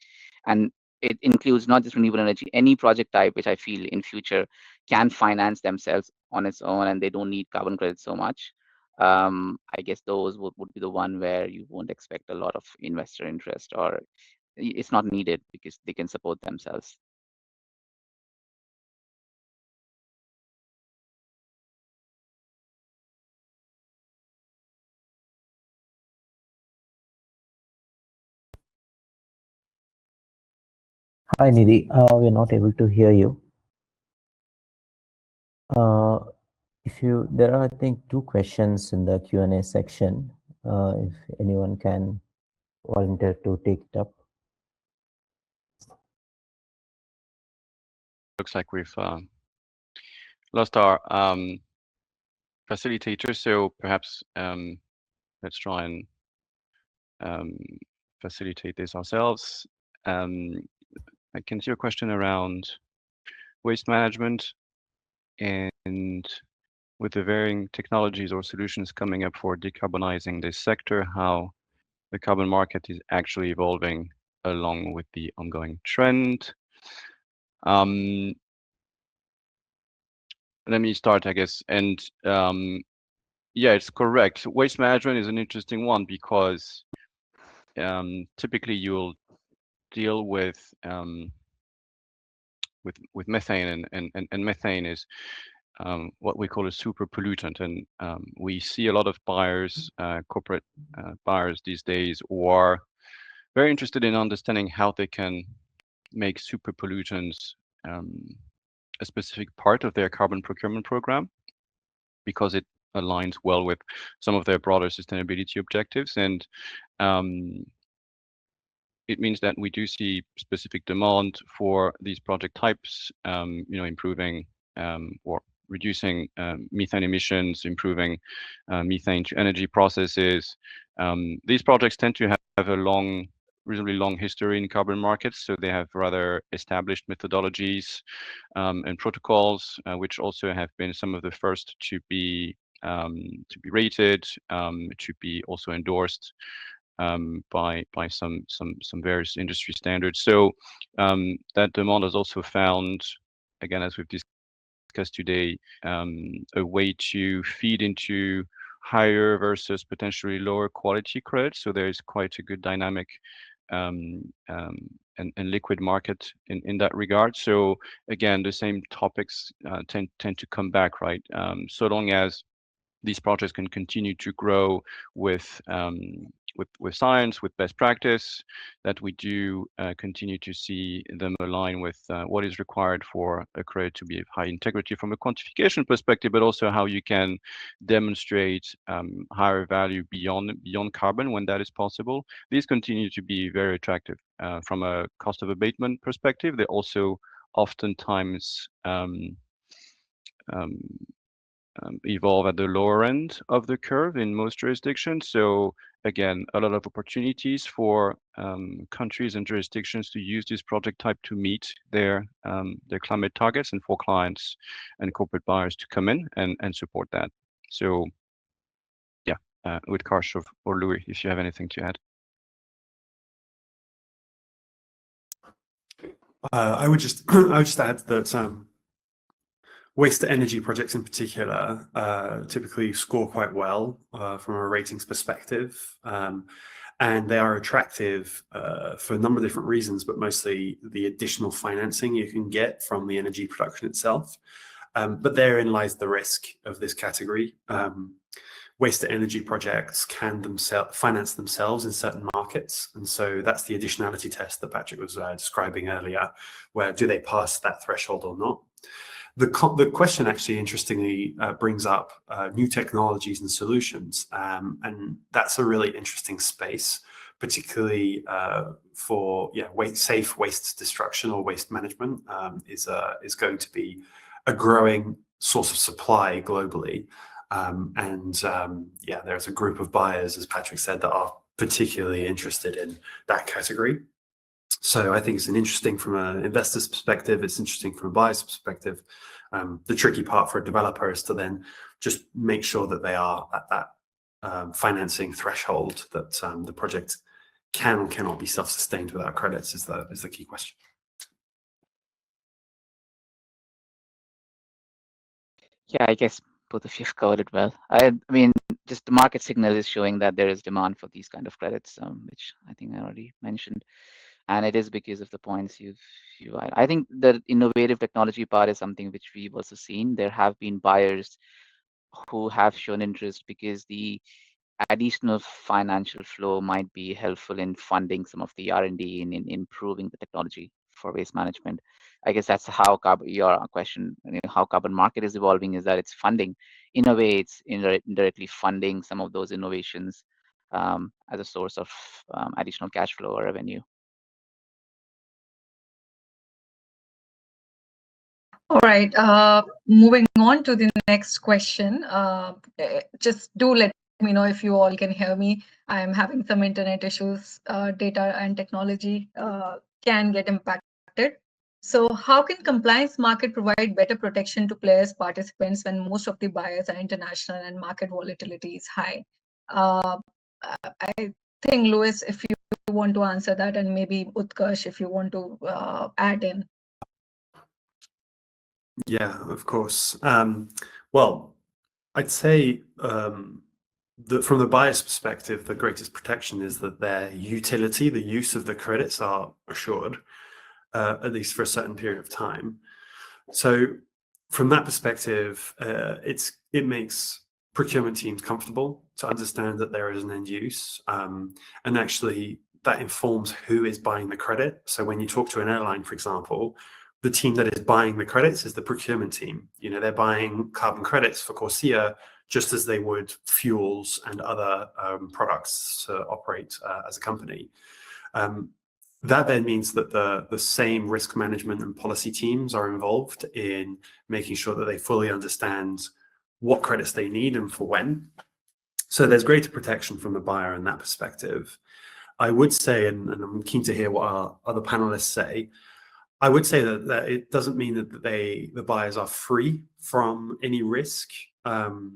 and it includes not just renewable energy, any project type which I feel in future can finance themselves on its own and they don't need carbon credits so much. I guess those would be the one where you won't expect a lot of investor interest, or it's not needed because they can support themselves. Hi Nidhi, we're not able to hear you. There are, I think, 2 questions in the Q&A section. If anyone can volunteer to take it up. Looks like we've lost our facilitator, so perhaps let's try and facilitate this ourselves. I can see a question around waste management, and with the varying technologies or solutions coming up for decarbonizing this sector, how the carbon market is actually evolving along with the ongoing trend. Let me start, I guess. And yeah, it's correct. Waste management is an interesting one because typically you'll deal with methane, and methane is what we call a super pollutant, and we see a lot of buyers, corporate buyers these days, who are very interested in understanding how they can make super pollutants a specific part of their carbon procurement program, because it aligns well with some of their broader sustainability objectives. And it means that we do see specific demand for these project types, improving or reducing methane emissions, improving methane to energy processes. These projects tend to have a reasonably long history in carbon markets, so they have rather established methodologies and protocols, which also have been some of the first to be rated, to be also endorsed by some various industry standards. So that demand has also found, again, as we've discussed today, a way to feed into higher versus potentially lower quality credits. So there is quite a good dynamic and liquid market in that regard. So again, the same topics tend to come back, right? So long as these projects can continue to grow with science, with best practice, that we do continue to see them align with what is required for a credit to be of high integrity from a quantification perspective, but also how you can demonstrate higher value beyond carbon when that is possible. These continue to be very attractive from a cost of abatement perspective. They also oftentimes evolve at the lower end of the curve in most jurisdictions. So again, a lot of opportunities for countries and jurisdictions to use this project type to meet their climate targets, and for clients and corporate buyers to come in and support that. So yeah, with Karsh or Louis, if you have anything to add. I would just add that waste to energy projects in particular typically score quite well from a ratings perspective, and they are attractive for a number of different reasons, but mostly the additional financing you can get from the energy production itself. But therein lies the risk of this category. Waste to energy projects can finance themselves in certain markets, and so that's the additionality test that Patrick was describing earlier, where do they pass that threshold or not. The question actually interestingly brings up new technologies and solutions, and that's a really interesting space, particularly for safe waste destruction or waste management is going to be a growing source of supply globally, there's a group of buyers, as Patrick said, that are particularly interested in that category. So I think it's interesting from an investor's perspective, it's interesting from a buyer's perspective. The tricky part for a developer is to then just make sure that they are at that financing threshold, that the project can or cannot be self-sustained without credits is the key question. Yeah, I guess both of you have covered it well. I mean, just the market signal is showing that there is demand for these kind of credits, which I think I already mentioned. And it is because of the points I think the innovative technology part is something which we've also seen. There have been buyers who have shown interest because the additional financial flow might be helpful in funding some of the R&D and in improving the technology for waste management. I guess that's how your question, how carbon market is evolving, is that it's funding. In a way, it's indirectly funding some of those innovations as a source of additional cash flow or revenue. All right, moving on to the next question. Just do let me know if you all can hear me. I am having some internet issues. Data and technology can get impacted. So how can compliance market provide better protection to players, participants, when most of the buyers are international and market volatility is high? I think, Louis, if you want to answer that, and maybe Utkarsh, if you want to add in. Yeah, of course. Well, I'd say that from the buyer's perspective, the greatest protection is that their utility, the use of the credits, are assured, at least for a certain period of time. So from that perspective, it makes procurement teams comfortable to understand that there is an end use, and actually that informs who is buying the credit. So when you talk to an airline, for example, the team that is buying the credits is the procurement team. They're buying carbon credits for CORSIA just as they would fuels and other products to operate as a company. That then means that the same risk management and policy teams are involved in making sure that they fully understand what credits they need and for when. So there's greater protection from the buyer in that perspective. I would say, and I'm keen to hear what our other panelists say, I would say that it doesn't mean that the buyers are free from any risk, the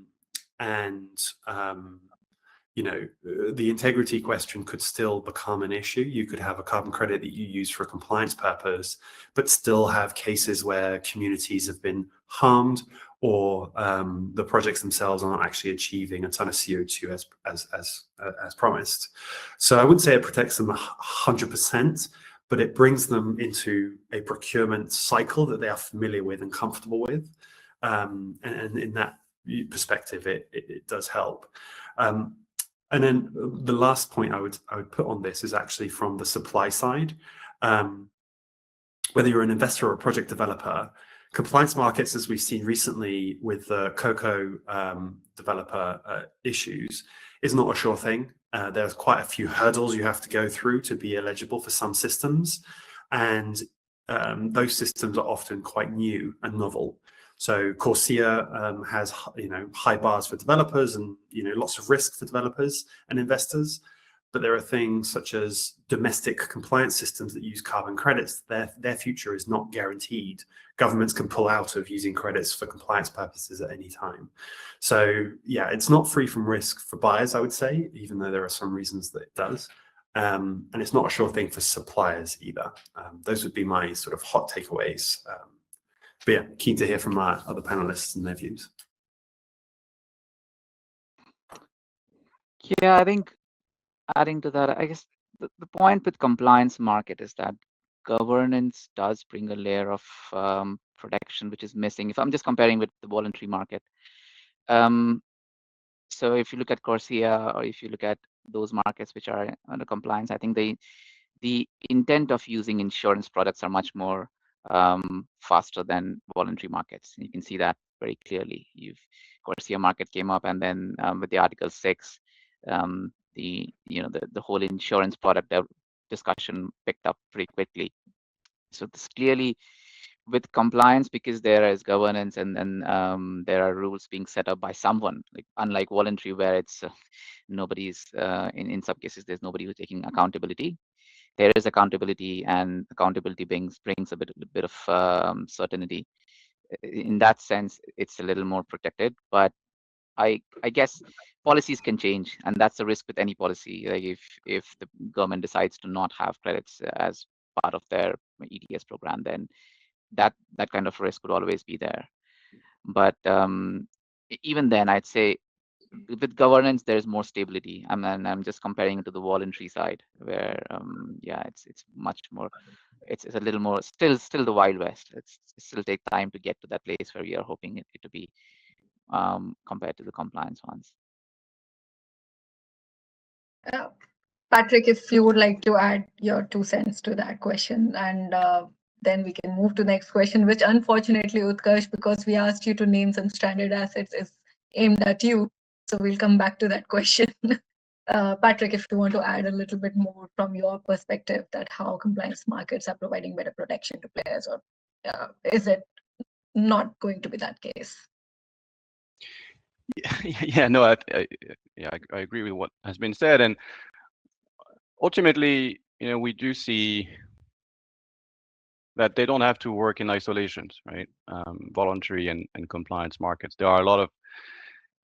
integrity question could still become an issue. You could have a carbon credit that you use for a compliance purpose, but still have cases where communities have been harmed, or the projects themselves aren't actually achieving a ton of CO2 as promised. So I wouldn't say it protects them 100%, but it brings them into a procurement cycle that they are familiar with and comfortable with. And in that perspective, it does help. And then the last point I would put on this is actually from the supply side. Whether you're an investor or a project developer, compliance markets, as we've seen recently with the cocoa developer issues, is not a sure thing. There's quite a few hurdles you have to go through to be eligible for some systems, and those systems are often quite new and novel. So CORSIA has high bars for developers and lots of risk for developers and investors, but there are things such as domestic compliance systems that use carbon credits. Their future is not guaranteed. Governments can pull out of using credits for compliance purposes at any time. So yeah, it's not free from risk for buyers, I would say, even though there are some reasons that it does. And it's not a sure thing for suppliers either. Those would be my sort of hot takeaways. But yeah, keen to hear from my other panelists and their views. Yeah, I think adding to that, I guess the point with compliance market is that governance does bring a layer of protection which is missing. If I'm just comparing with the voluntary market, so if you look at CORSIA or if you look at those markets which are under compliance, I think the intent of using insurance products are much more faster than voluntary markets. You can see that very clearly. Corsia market came up, and then with the Article 6, the whole insurance product discussion picked up pretty quickly. So this clearly, with compliance, because there is governance, and then there are rules being set up by someone, like unlike voluntary, where it's nobody's in some cases there's nobody who's taking accountability. There is accountability, and accountability brings a bit of certainty. In that sense, it's a little more protected, but I guess policies can change, and that's the risk with any policy. Like if the government decides to not have credits as part of their ETS program, then that kind of risk would always be there. But even then, I'd say with governance, there's more stability. I'm just comparing it to the voluntary side, where yeah, it's much more. It's a little more still the Wild West. It still take time to get to that place where we are hoping it to be compared to the compliance ones. Patrick, if you would like to add your 2 cents to that question, and then we can move to the next question, which unfortunately, Utkarsh, because we asked you to name some stranded assets, is aimed at you. So we'll come back to that question. Patrick, if you want to add a little bit more from your perspective, that how compliance markets are providing better protection to players, or is it not going to be that case? Yeah, no, I agree with what has been said, and ultimately, we do see that they don't have to work in isolations, right? Voluntary and compliance markets. There are a lot of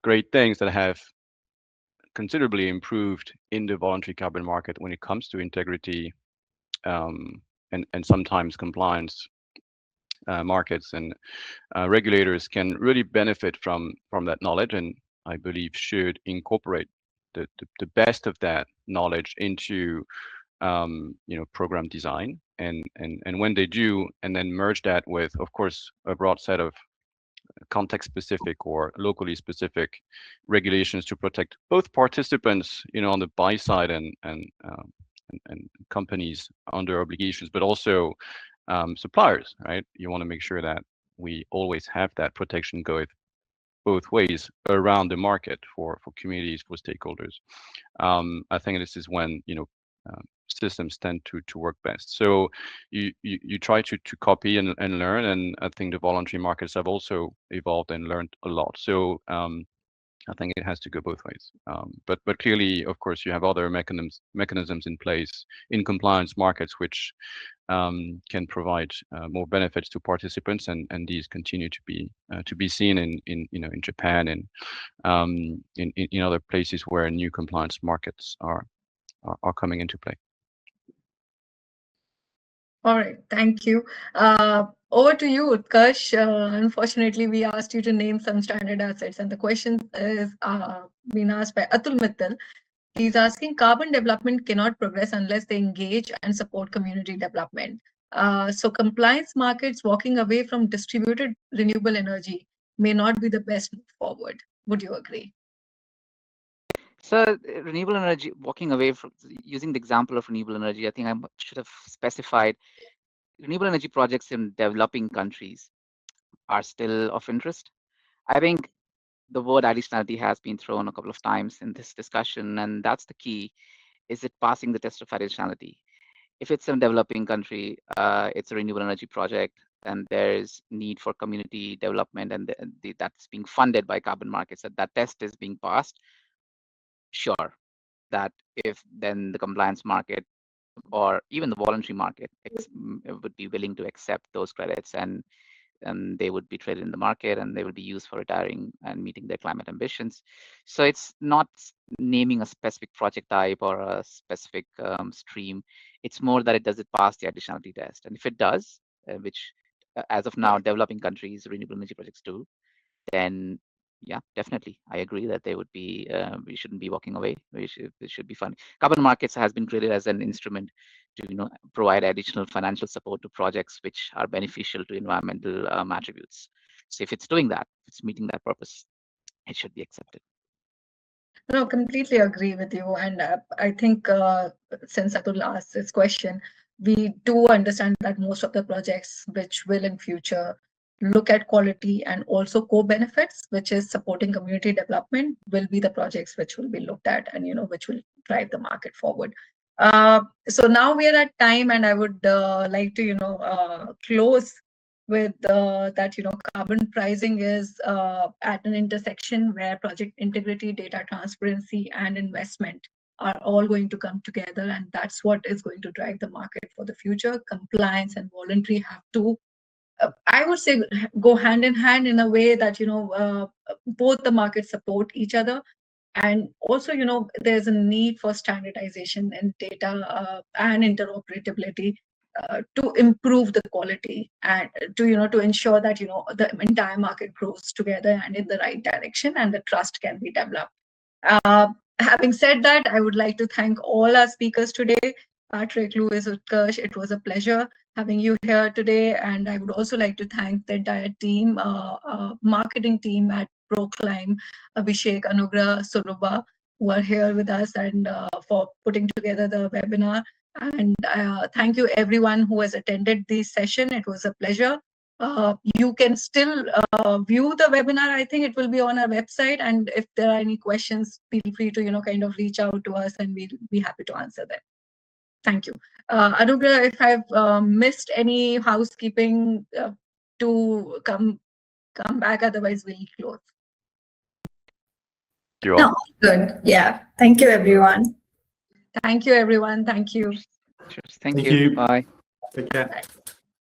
great things that have considerably improved in the voluntary carbon market when it comes to integrity and sometimes compliance markets, and regulators can really benefit from that knowledge, and I believe should incorporate the best of that knowledge into program design, and when they do, and then merge that with, of course, a broad set of context specific or locally specific regulations to protect both participants, on the buy side and companies under obligations, but also suppliers, right? You want to make sure that we always have that protection go both ways around the market for communities, for stakeholders. I think this is when systems tend to work best. So you try to copy and learn, and I think the voluntary markets have also evolved and learned a lot. So I think it has to go both ways. But clearly, of course, you have other mechanisms in place in compliance markets which can provide more benefits to participants, and these continue to be seen in Japan and in other places where new compliance markets are coming into play. All right, thank you. Over to you, Utkarsh. Unfortunately, we asked you to name some stranded assets, and the question is being asked by Atul Mittal. He's asking, carbon development cannot progress unless they engage and support community development. So compliance markets walking away from distributed renewable energy may not be the best move forward. Would you agree? So renewable energy, walking away from, using the example of renewable energy, I think I should have specified renewable energy projects in developing countries are still of interest. I think the word additionality has been thrown a couple of times in this discussion, and that's the key. Is it passing the test of additionality? If it's a developing country, it's a renewable energy project, and there's need for community development, and that's being funded by carbon markets, that test is being passed, sure, that if then the compliance market or even the voluntary market would be willing to accept those credits, and they would be traded in the market, and they will be used for retiring and meeting their climate ambitions. So it's not naming a specific project type or a specific stream. It's more that does it pass the additionality test, and if it does, which as of now developing countries renewable energy projects do, then yeah, definitely, I agree that they would be. We shouldn't be walking away. It should be fun. Carbon markets has been created as an instrument to provide additional financial support to projects which are beneficial to environmental attributes. So if it's doing that, if it's meeting that purpose, it should be accepted. No, completely agree with you. And I think since Atul asked this question, we do understand that most of the projects which will in future look at quality and also co-benefits, which is supporting community development, will be the projects which will be looked at and, which will drive the market forward. So now we are at time, and I would like to, close with that, carbon pricing is at an intersection where project integrity, data transparency, and investment are all going to come together, and that's what is going to drive the market for the future. Compliance and voluntary have to, I would say, go hand in hand in a way that both the markets support each other. And also, there's a need for standardization and data and interoperability to improve the quality and to ensure that the entire market grows together and in the right direction, and the trust can be developed. Having said that, I would like to thank all our speakers today. Patrick, Louis, Utkarsh, it was a pleasure having you here today. And I would also like to thank the entire team, marketing team at ProClime, Abhishek, Anugrah, Suruba, who are here with us, and for putting together the webinar. And thank you everyone who has attended this session. It was a pleasure. You can still view the webinar. I think it will be on our website. And if there are any questions, feel free to, kind of reach out to us, and we'll be happy to answer them. Thank you. Anugrah, if I've missed any housekeeping to come back, otherwise we'll close. You all. No, good. Yeah. Thank you, everyone. Thank you, everyone. Thank you. Cheers. Thank you. Bye. Take care. Bye.